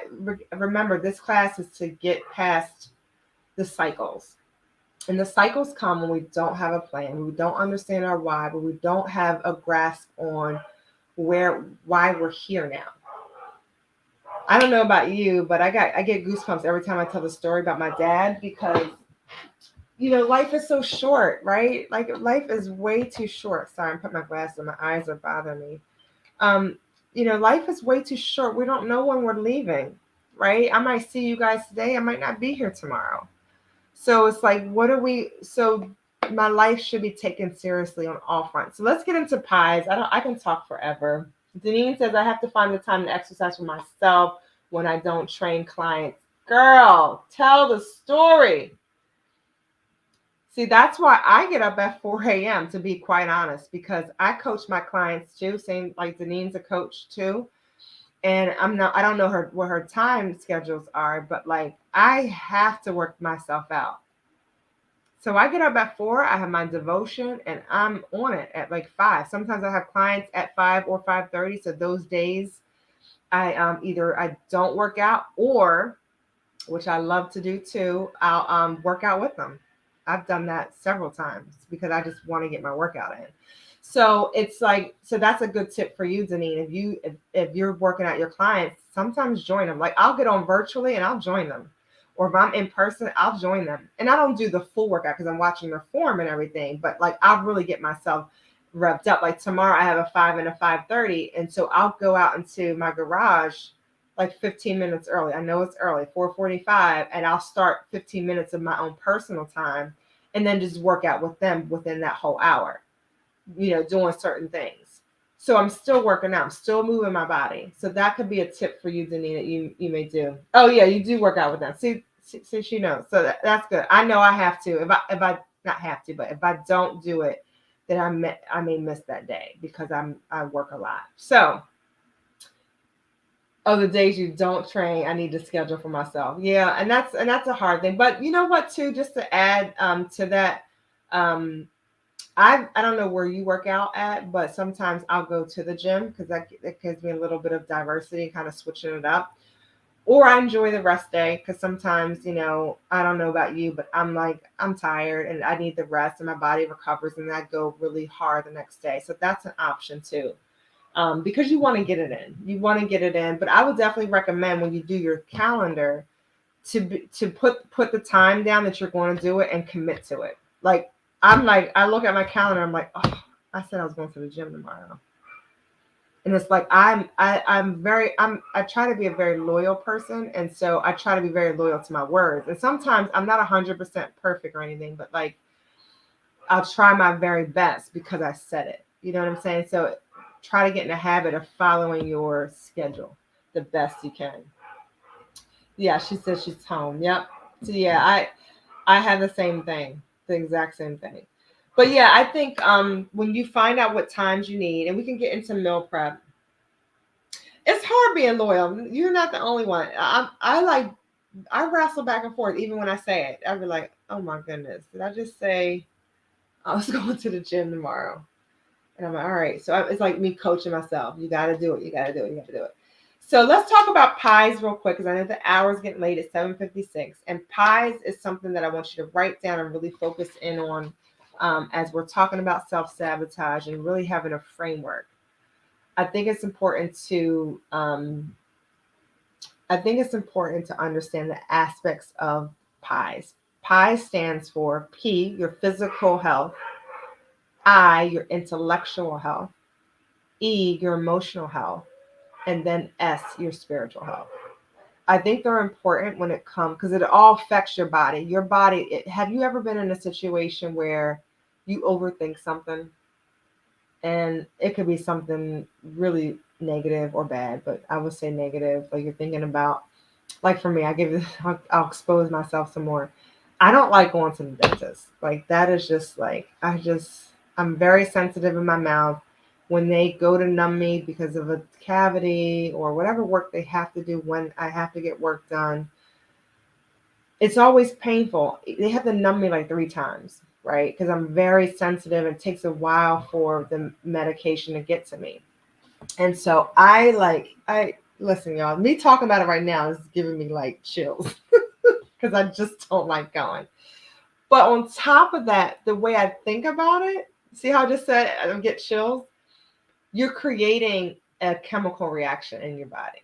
remember this class is to get past the cycles. And the cycles come when we don't have a plan, when we don't understand our why, when we don't have a grasp on why we're here now. I don't know about you, but I get goosebumps every time I tell the story about my dad because life is so short, right? Like life is way too short. Sorry, I'm putting my glasses on. My eyes are bothering me. Life is way too short. We don't know when we're leaving, right? I might see you guys today. I might not be here tomorrow. So it's like, so my life should be taken seriously on all fronts. So let's get into pies. I can talk forever. Deneen says I have to find the time to exercise for myself when I don't train clients. Girl, tell the story. See, that's why I get up at 4 a.m. to be quite honest, because I coach my clients too. Same like Deneen's a coach too. And I don't know what her time schedules are, but like I have to work myself out. So I get up at 4, I have my devotion, and I'm on it at like 5. Sometimes I have clients at 5 or 5:30. So those days either I don't work out, or which I love to do too, I'll work out with them. I've done that several times because I just want to get my workout in. So it's like, so that's a good tip for you, Deneen. If you're working out your clients, sometimes join them. Like I'll get on virtually and I'll join them. Or if I'm in person, I'll join them. And I don't do the full workout because I'm watching their form and everything. But like I'll really get myself revved up. Like tomorrow I have a 5 and a 5:30. And so I'll go out into my garage like 15 minutes early. I know it's early, 4:45, and I'll start 15 minutes of my own personal time and then just work out with them within that whole hour, doing certain things. So I'm still working out. I'm still moving my body. So that could be a tip for you, Deneen, that you may do. Oh yeah, you do work out with them. See she knows. So that's good. I know I have to. If I not have to, but if I don't do it, then I may miss that day because I work a lot. So the days you don't train, I need to schedule for myself. Yeah, and that's a hard thing. But you know what, too, just to add to that, I don't know where you work out at, but sometimes I'll go to the gym because that gives me a little bit of diversity, kind of switching it up. Or I enjoy the rest day because sometimes, I don't know about you, but I'm tired and I need the rest and my body recovers and I go really hard the next day. So that's an option too. Because you want to get it in. You want to get it in. But I would definitely recommend when you do your calendar to put the time down that you're going to do it and commit to it. Like I look at my calendar, I'm like, oh, I said I was going to the gym tomorrow. And it's like I try to be a very loyal person, and so I try to be very loyal to my words. And sometimes I'm not 100% perfect or anything, but like I'll try my very best because I said it. You know what I'm saying? So try to get in the habit of following your schedule the best you can. Yeah, she says she's home. Yep. So yeah, I have the same thing, the exact same thing. But yeah, I think when you find out what times you need, and we can get into meal prep. It's hard being loyal. You're not the only one. I wrestle back and forth even when I say it. I'd be like, oh my goodness, did I just say I was going to the gym tomorrow? And I'm like, all right. So it's like me coaching myself. You got to do it. You got to do it. You got to do it. So let's talk about pies real quick because I know the hour's getting late at 7:56. And pies is something that I want you to write down and really focus in on as we're talking about self-sabotage and really having a framework. I think it's important to understand the aspects of pies. Pi stands for P, your physical health, I, your intellectual health, E, your emotional health, and then S, your spiritual health. I think they're important when it comes because it all affects your body. Your body, have you ever been in a situation where you overthink something and it could be something really negative or bad, but I would say negative, like you're thinking about, like for me, I'll expose myself some more. I don't like going to the dentist. Like that is just like, I'm very sensitive in my mouth. When they go to numb me because of a cavity or whatever work they have to do when I have to get work done, it's always painful. They have to numb me like 3 times, right? Because I'm very sensitive. It takes a while for the medication to get to me. And so I listen, y'all, me talking about it right now is giving me like chills because I just don't like going. But on top of that, the way I think about it, see how I just said I don't get chills? You're creating a chemical reaction in your body.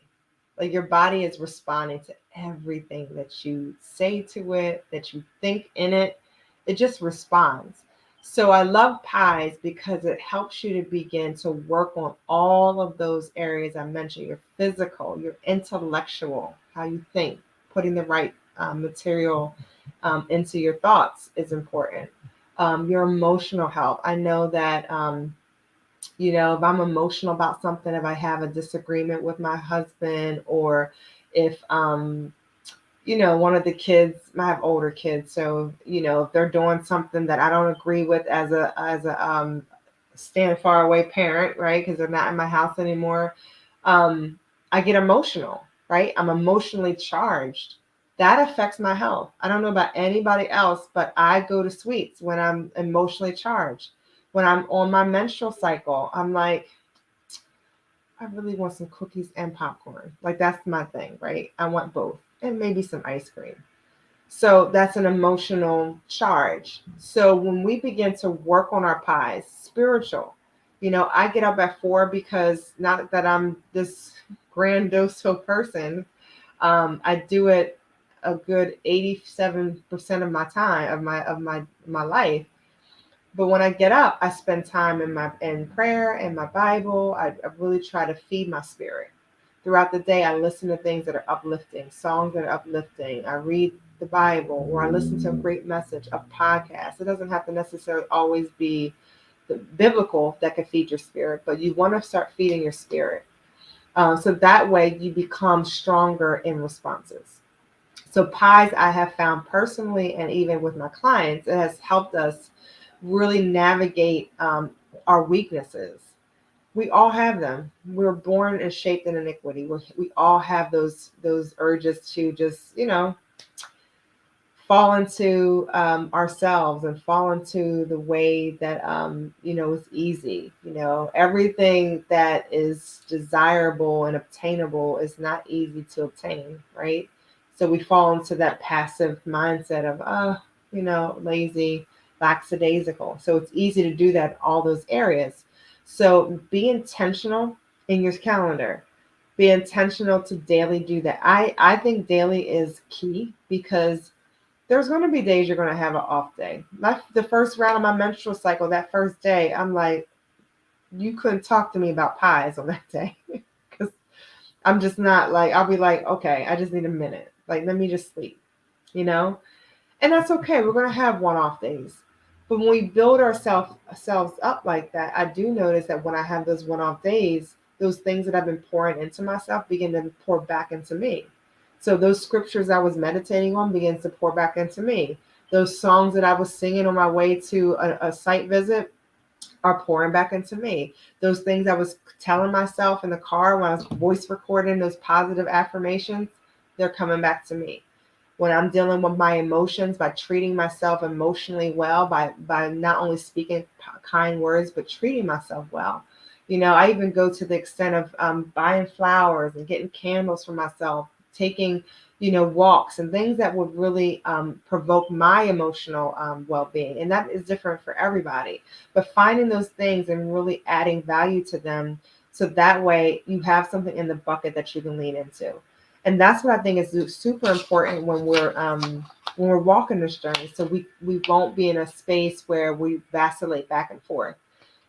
Like your body is responding to everything that you say to it, that you think in it. It just responds. So I love pies because it helps you to begin to work on all of those areas I mentioned: your physical, your intellectual, how you think, putting the right material into your thoughts is important. Your emotional health. I know that if I'm emotional about something, if I have a disagreement with my husband, or if one of the kids, I have older kids, so if they're doing something that I don't agree with as a stand far away parent, right? Because they're not in my house anymore. I get emotional, right? I'm emotionally charged. That affects my health. I don't know about anybody else, but I go to sweets when I'm emotionally charged. When I'm on my menstrual cycle, I'm like, I really want some cookies and popcorn. Like that's my thing, right? I want both and maybe some ice cream. So that's an emotional charge. So when we begin to work on our pies, spiritual, I get up at 4 because not that I'm this grandiose person. I do it a good 87% of my time of my life. But when I get up, I spend time in prayer and my Bible. I really try to feed my spirit. Throughout the day, I listen to things that are uplifting, songs that are uplifting. I read the Bible, or I listen to a great message, a podcast. It doesn't have to necessarily always be the biblical that can feed your spirit, but you want to start feeding your spirit. So that way you become stronger in responses. So pies, I have found personally, and even with my clients, it has helped us really navigate our weaknesses. We all have them. We're born and shaped in iniquity. We all have those urges to just fall into ourselves and fall into the way that is easy. Everything that is desirable and obtainable is not easy to obtain, right? So we fall into that passive mindset of lazy, lackadaisical. So it's easy to do that in all those areas. So be intentional in your calendar. Be intentional to daily do that. I think daily is key because there's going to be days you're going to have an off day. The first round of my menstrual cycle, that first day, I'm like, you couldn't talk to me about pies on that day because I'm just not like, I'll be like, okay, I just need a minute. Like, let me just sleep, And that's okay. We're going to have one-off days. But when we build ourselves up like that, I do notice that when I have those one-off days, those things that I've been pouring into myself begin to pour back into me. So those scriptures I was meditating on begins to pour back into me. Those songs that I was singing on my way to a site visit are pouring back into me. Those things I was telling myself in the car when I was voice recording, those positive affirmations, they're coming back to me. When I'm dealing with my emotions, by treating myself emotionally well, by not only speaking kind words, but treating myself well, I even go to the extent of buying flowers and getting candles for myself, taking, walks and things that would really provoke my emotional well-being. And that is different for everybody. But finding those things and really adding value to them, so that way you have something in the bucket that you can lean into. And that's what I think is super important when we're walking this journey. So we won't be in a space where we vacillate back and forth.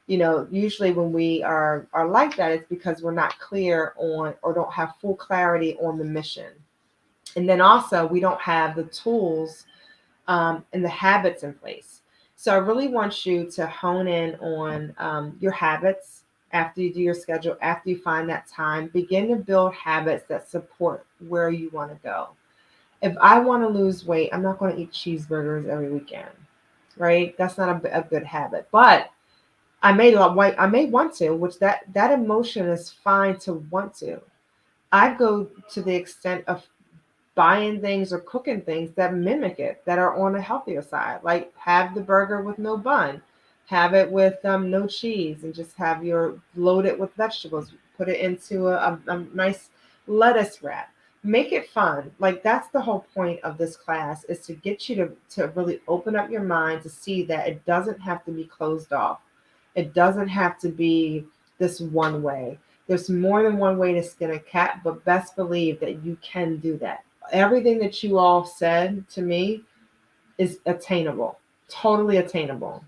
Usually when we are like that, it's because we're not clear on or don't have full clarity on the mission. And then also we don't have the tools and the habits in place. So I really want you to hone in on your habits after you do your schedule, after you find that time. Begin to build habits that support where you want to go. If I want to lose weight, I'm not going to eat cheeseburgers every weekend, right? That's not a good habit. But I may want to, which that emotion is fine to want to. I go to the extent of buying things or cooking things that mimic it, that are on a healthier side. Like have the burger with no bun, have it with no cheese, and just have your load it with vegetables. Put it into a nice lettuce wrap. Make it fun. Like that's the whole point of this class, is to get you to really open up your mind to see that it doesn't have to be closed off. It doesn't have to be this one way. There's more than one way to skin a cat, but best believe that you can do that. Everything that you all said to me is attainable, totally attainable.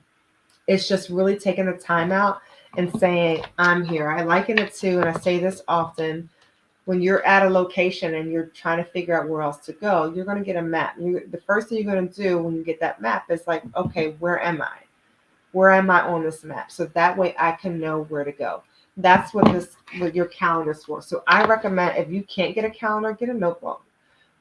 It's just really taking the time out and saying, I'm here. I liken it to, and I say this often, when you're at a location and you're trying to figure out where else to go, you're going to get a map. The first thing you're going to do when you get that map is like, okay, where am I? Where am I on this map? So that way I can know where to go. That's what your calendar is for. So I recommend, if you can't get a calendar, get a notebook.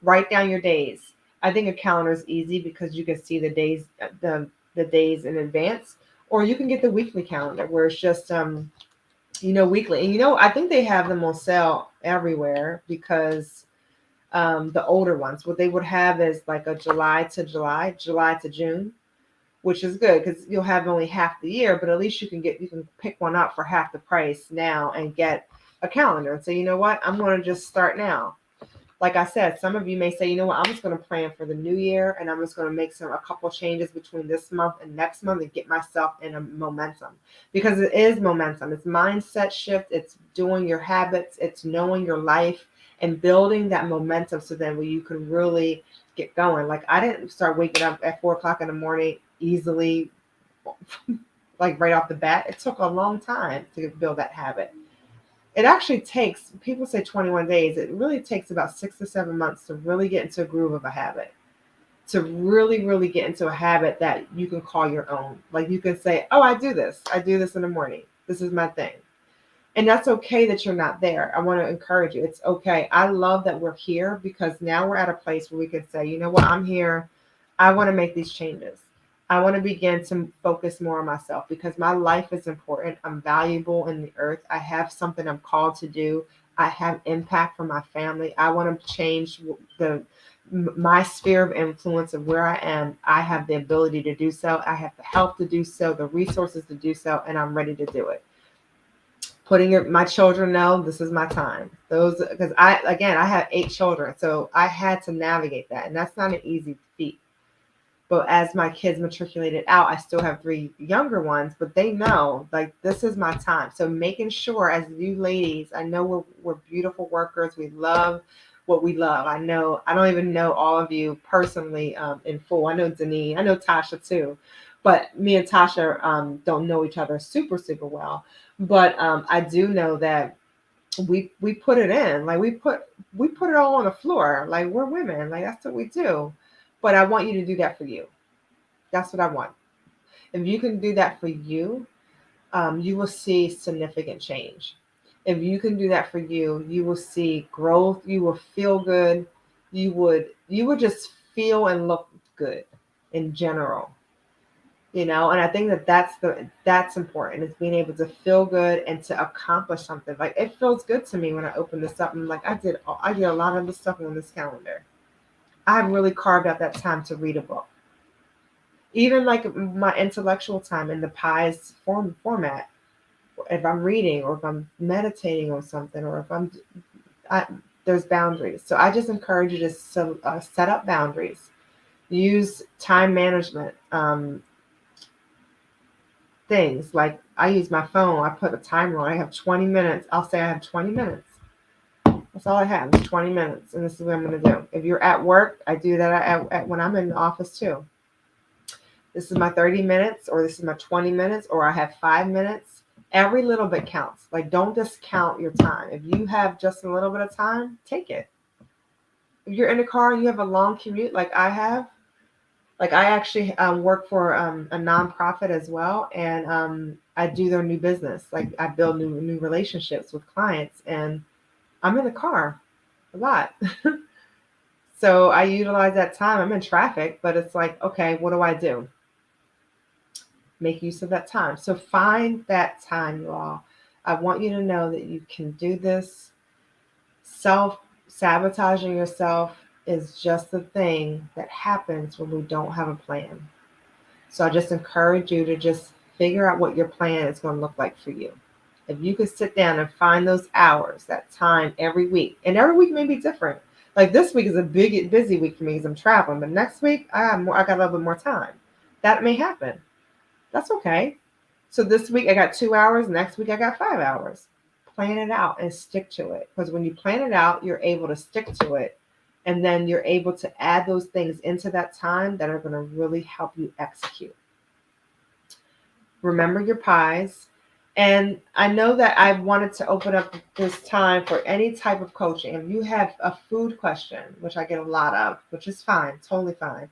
Write down your days. I think a calendar is easy because you can see the days in advance, or you can get the weekly calendar where it's just weekly. And I think they have them on sale everywhere because the older ones, what they would have is like a July to July, July to June, which is good because you'll have only half the year, but at least you can pick one up for half the price now and get a calendar and say, you know what, I'm going to just start now. Like I said, some of you may say, you know what, I'm just going to plan for the new year and I'm just going to make a couple changes between this month and next month and get myself in a momentum, because it is momentum. It's mindset shift. It's doing your habits. It's knowing your life and building that momentum so then you can really get going. Like I didn't start waking up at 4 o'clock in the morning easily, like right off the bat. It took a long time to build that habit. It actually takes, people say 21 days. It really takes about 6 to 7 months to really get into a groove of a habit, to really, really get into a habit that you can call your own. Like you can say, oh, I do this. I do this in the morning. This is my thing. And that's okay that you're not there. I want to encourage you. It's okay. I love that we're here because now we're at a place where we can say, you know what, I'm here. I want to make these changes. I want to begin to focus more on myself because my life is important. I'm valuable in the earth. I have something I'm called to do. I have impact for my family. I want to change my sphere of influence of where I am. I have the ability to do so. I have the help to do so, the resources to do so, and I'm ready to do it. My children know this is my time. Those, because I have 8 children, so I had to navigate that, and that's not an easy feat. But as my kids matriculated out, I still have 3 younger ones, but they know like this is my time. So making sure, as you ladies, I know we're beautiful workers. We love what we love. I know I don't even know all of you personally in full. I know Denise, I know Tasha too, but me and Tasha don't know each other super super well. But I do know that we put it in, like we put it all on the floor, like we're women, like that's what we do. But I want you to do that for you. That's what I want. If you can do that for you, you will see significant change. If you can do that for you, you will see growth. You will feel good. You would just feel and look good in general. And I think that's important, is being able to feel good and to accomplish something. Like it feels good to me when I open this up and like I did a lot of the stuff on this calendar. I've really carved out that time to read a book. Even like my intellectual time in the pies format. if I'm reading or if I'm meditating on something or if I, there's boundaries. So I just encourage you to set up boundaries. Use time management things. Like I use my phone. I put a timer on. I have 20 minutes. I'll say I have 20 minutes. That's all I have is 20 minutes. And this is what I'm going to do. If you're at work, I do that when I'm in the office too. This is my 30 minutes or this is my 20 minutes or I have 5 minutes. Every little bit counts. Like don't discount your time. If you have just a little bit of time, take it. If you're in a car and you have a long commute like I have, like I actually work for a nonprofit as well, and I do their new business. Like I build new relationships with clients, and I'm in the car a lot. So I utilize that time. I'm in traffic, but it's like, okay, what do I do? Make use of that time. So find that time, you all. I want you to know that you can do this. Self-sabotaging yourself is just the thing that happens when we don't have a plan. So I just encourage you to just figure out what your plan is going to look like for you. If you could sit down and find those hours, that time every week, and every week may be different. Like this week is a big, busy week for me because I'm traveling, but next week I got a little bit more time. That may happen. That's okay. So this week I got 2 hours. Next week I got 5 hours. Plan it out and stick to it. Because when you plan it out, you're able to stick to it. And then you're able to add those things into that time that are going to really help you execute. Remember your pies. And I know that I wanted to open up this time for any type of coaching. If you have a food question, which I get a lot of, which is fine, totally fine.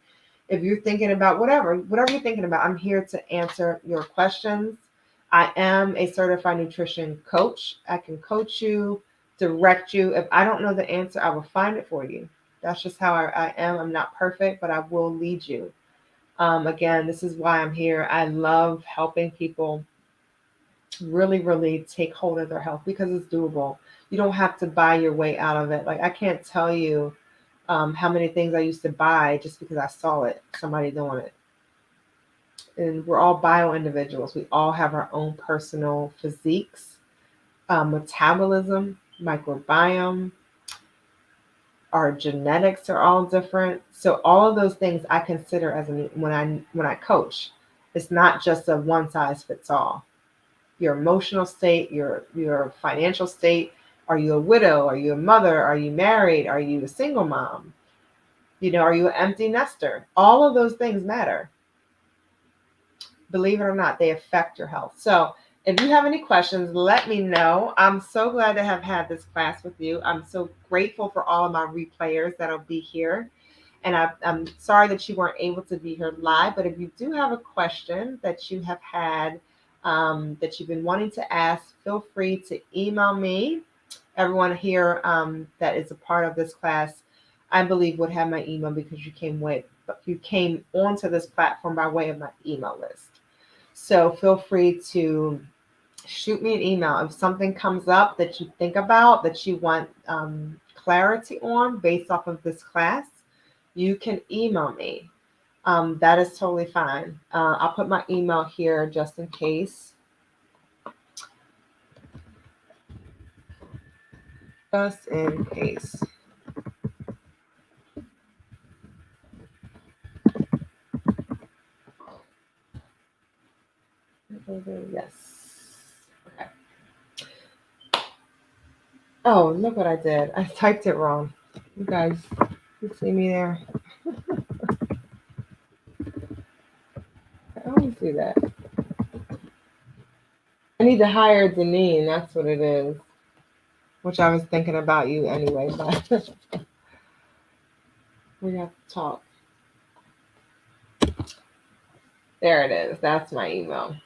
If you're thinking about whatever you're thinking about, I'm here to answer your questions. I am a certified nutrition coach. I can coach you, direct you. If I don't know the answer, I will find it for you. That's just how I am. I'm not perfect, but I will lead you. Again, this is why I'm here. I love helping people really, really take hold of their health because it's doable. You don't have to buy your way out of it. Like I can't tell you how many things I used to buy just because I saw somebody doing it. And we're all bio individuals. We all have our own personal physiques, metabolism, microbiome. Our genetics are all different. So all of those things I consider as when I coach. It's not just a one size fits all. Your emotional state, your financial state. Are you a widow? Are you a mother? Are you married? Are you a single mom? Are you an empty nester? All of those things matter. Believe it or not, they affect your health. So if you have any questions, let me know. I'm so glad to have had this class with you. I'm so grateful for all of my replayers that'll be here. And I'm sorry that you weren't able to be here live, but if you do have a question that you have had that you've been wanting to ask, feel free to email me. Everyone here that is a part of this class, I believe, would have my email because you came onto this platform by way of my email list. So feel free to shoot me an email if something comes up that you think about, that you want clarity on based off of this class. You can email me. That is totally fine. I'll put my email here just in case. Just in case. Yes. Okay. Oh, look what I did. I typed it wrong. You guys, you see me there? I always do that. I need to hire Deneen. That's what it is. Which I was thinking about you anyway, but we have to talk. There it is. That's my email.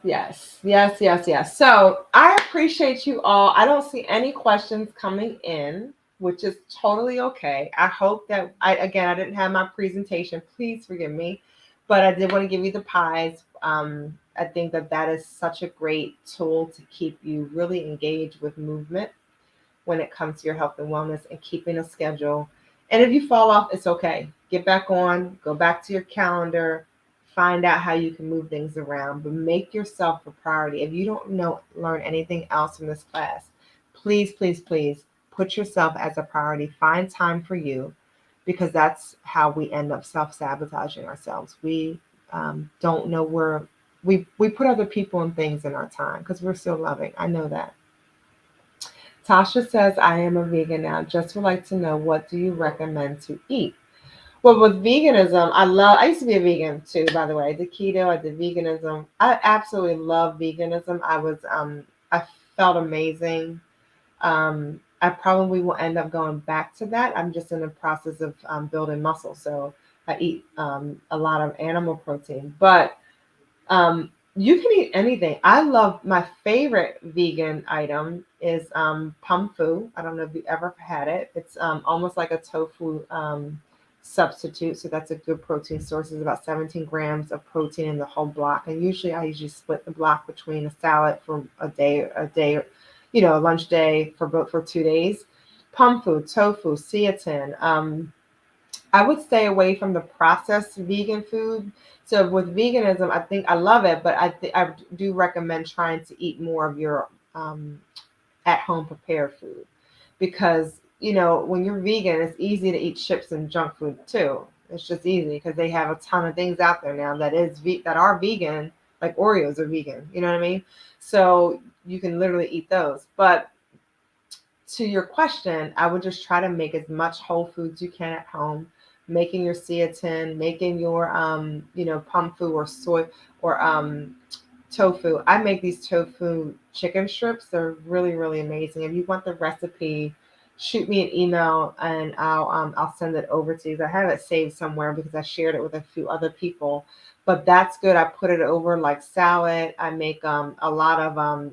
Yes, yes, yes, yes. So I appreciate you all. I don't see any questions coming in, which is totally okay. I hope that I didn't have my presentation. Please forgive me, but I did want to give you the pies. I think that is such a great tool to keep you really engaged with movement when it comes to your health and wellness and keeping a schedule. And if you fall off, it's okay. Get back on, go back to your calendar, find out how you can move things around, but make yourself a priority. If you don't learn anything else from this class, please, please, please put yourself as a priority. Find time for you, because that's how we end up self-sabotaging ourselves. We don't know where we put other people and things in our time because we're so loving. I know that. Tasha says, I am a vegan now. Just would like to know, what do you recommend to eat? Well, with veganism, I used to be a vegan too, by the way. I did keto, I did veganism. I absolutely love veganism. I felt amazing. I probably will end up going back to that. I'm just in the process of building muscle. So I eat a lot of animal protein, but you can eat anything. I love, my favorite vegan item is pumfu. I don't know if you ever had it. It's almost like a tofu substitute. So that's a good protein source. It's about 17 grams of protein in the whole block. And I usually split the block between a salad for a day, a lunch day for 2 days. Pumfu, tofu, seitan. I would stay away from the processed vegan food. So with veganism, I think I love it, but I do recommend trying to eat more of your at home prepared food, because when you're vegan, it's easy to eat chips and junk food too. It's just easy because they have a ton of things out there now that are vegan, like Oreos are vegan. You know what I mean? So you can literally eat those, but to your question, I would just try to make as much whole foods you can at home, making your seitan, making your pumfu or soy or tofu. I make these tofu chicken strips. They're really, really amazing. If you want the recipe, shoot me an email and I'll send it over to you. I have it saved somewhere because I shared it with a few other people. But that's good. I put it over like salad. I make a lot of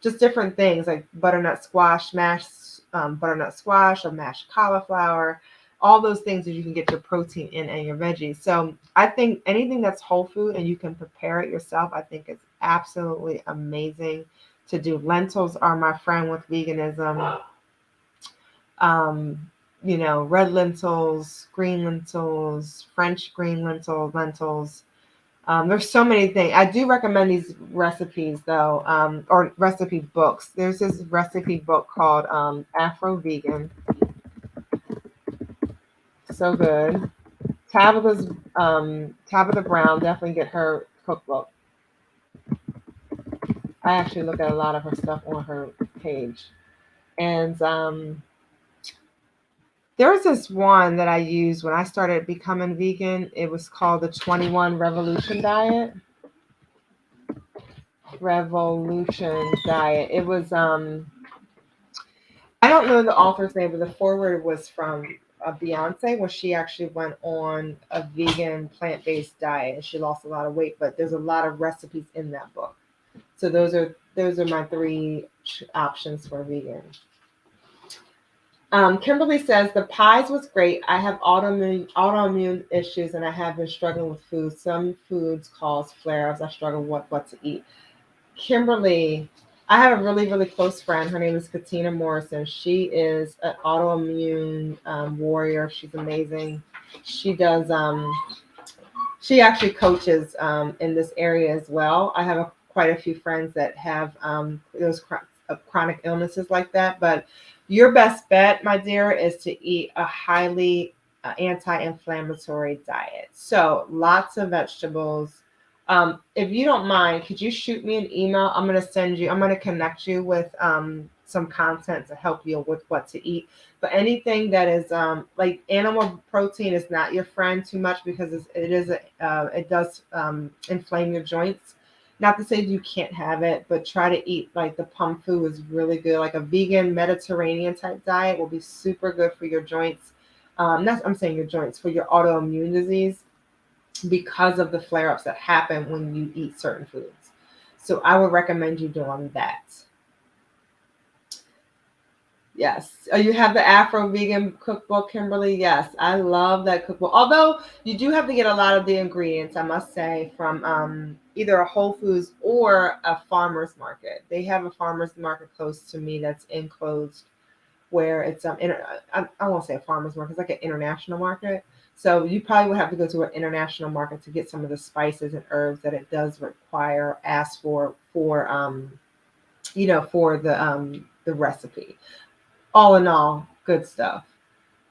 just different things like butternut squash, mashed butternut squash or mashed cauliflower, all those things that you can get your protein in and your veggies. So I think anything that's whole food and you can prepare it yourself, I think it's absolutely amazing to do. Lentils are my friend with veganism. Um, red lentils, green lentils, French green lentils. There's so many things. I do recommend these recipes though, or recipe books. There's this recipe book called Afro Vegan. So good. Tabitha Brown, definitely get her cookbook. I actually look at a lot of her stuff on her page. And there was this one that I used when I started becoming vegan. It was called the 21 Revolution Diet. Revolution Diet. It was I don't know the author's name, but the foreword was from Beyonce when she actually went on a vegan plant-based diet and she lost a lot of weight. But there's a lot of recipes in that book. So those are my three options for vegan. Kimberly says the pies was great. I have autoimmune issues and I have been struggling with food. Some foods cause flare-ups. I struggle with what to eat. Kimberly, I have a really, really close friend. Her name is Katina Morrison. She is an autoimmune warrior. She's amazing. She does. She actually coaches in this area as well. I have quite a few friends that have those chronic illnesses like that. But your best bet, my dear, is to eat a highly anti-inflammatory diet. So lots of vegetables. If you don't mind, could you shoot me an email? I'm going to connect you with some content to help you with what to eat. But anything that is like animal protein is not your friend too much because it does inflame your joints. Not to say you can't have it, but try to eat like the pumfu is really good. Like a vegan Mediterranean type diet will be super good for your joints. I'm saying your joints, for your autoimmune disease, because of the flare-ups that happen when you eat certain foods. So I would recommend you doing that. Yes. Oh, you have the Afro Vegan Cookbook, Kimberly? Yes, I love that cookbook. Although you do have to get a lot of the ingredients, I must say, from either a Whole Foods or a farmer's market. They have a farmer's market close to me that's enclosed where it's I won't say a farmer's market, it's like an international market. So you probably would have to go to an international market to get some of the spices and herbs that it does require, ask for the recipe. All in all, good stuff.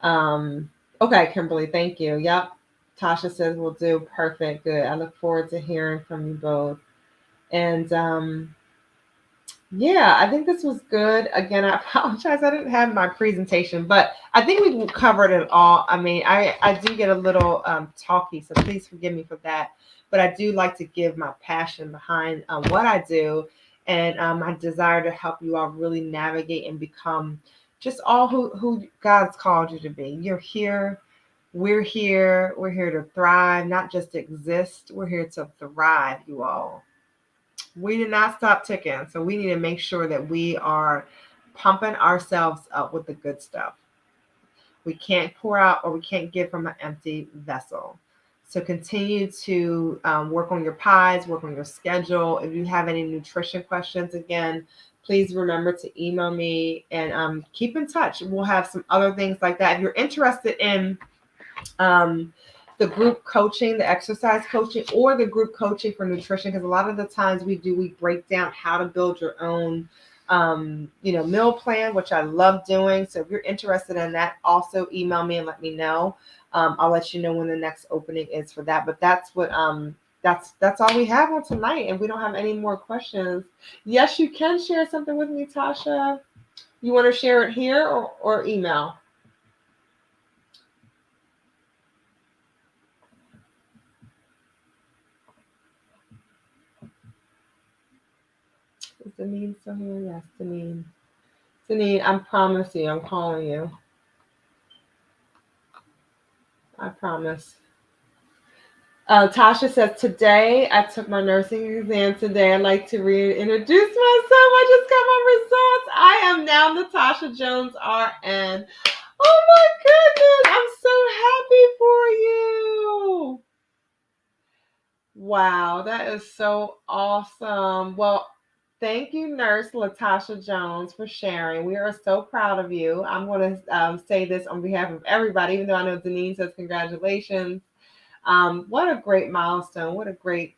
Okay, Kimberly, thank you. Yep. Tasha says we'll do perfect. Good. I look forward to hearing from you both. And yeah, I think this was good. Again, I apologize. I didn't have my presentation, but I think we covered it all. I mean, I do get a little talky, so please forgive me for that. But I do like to give my passion behind what I do and my desire to help you all really navigate and become just all who God's called you to be. You're here. We're here. We're here to thrive, not just exist. We're here to thrive, you all. We did not stop ticking. So we need to make sure that we are pumping ourselves up with the good stuff. We can't pour out or we can't give from an empty vessel. So continue to work on your pies, work on your schedule. If you have any nutrition questions, again, please remember to email me and keep in touch. We'll have some other things like that. If you're interested in the group coaching, the exercise coaching, or the group coaching for nutrition, because a lot of the times we break down how to build your own meal plan, which I love doing. So if you're interested in that, also email me and let me know. I'll let you know when the next opening is for that. But that's what that's all we have on tonight, and we don't have any more questions. Yes, you can share something with me, Tasha. You want to share it here or email? Is Deneen still here? Yes, Deneen. Deneen, I promise you, I'm calling you. I promise. Tasha says, today I took my nursing exam today. I'd like to reintroduce myself. I just got my results. I am now Natasha Jones RN. Oh my goodness. I'm so happy for you. Wow, that is so awesome. Well, thank you, Nurse Latasha Jones, for sharing. We are so proud of you. I'm going to say this on behalf of everybody, even though I know Deneen says congratulations. What a great milestone. What a great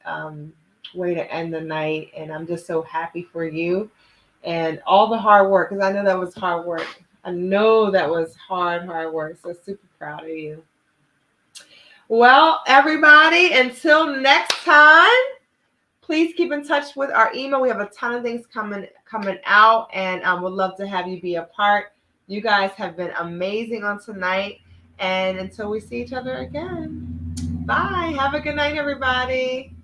way to end the night. And I'm just so happy for you and all the hard work, because I know that was hard work. I know that was hard work. So super proud of you. Well, everybody, until next time, please keep in touch with our email. We have a ton of things coming out, and I would love to have you be a part. You guys have been amazing on tonight. And until we see each other again, bye. Have a good night, everybody.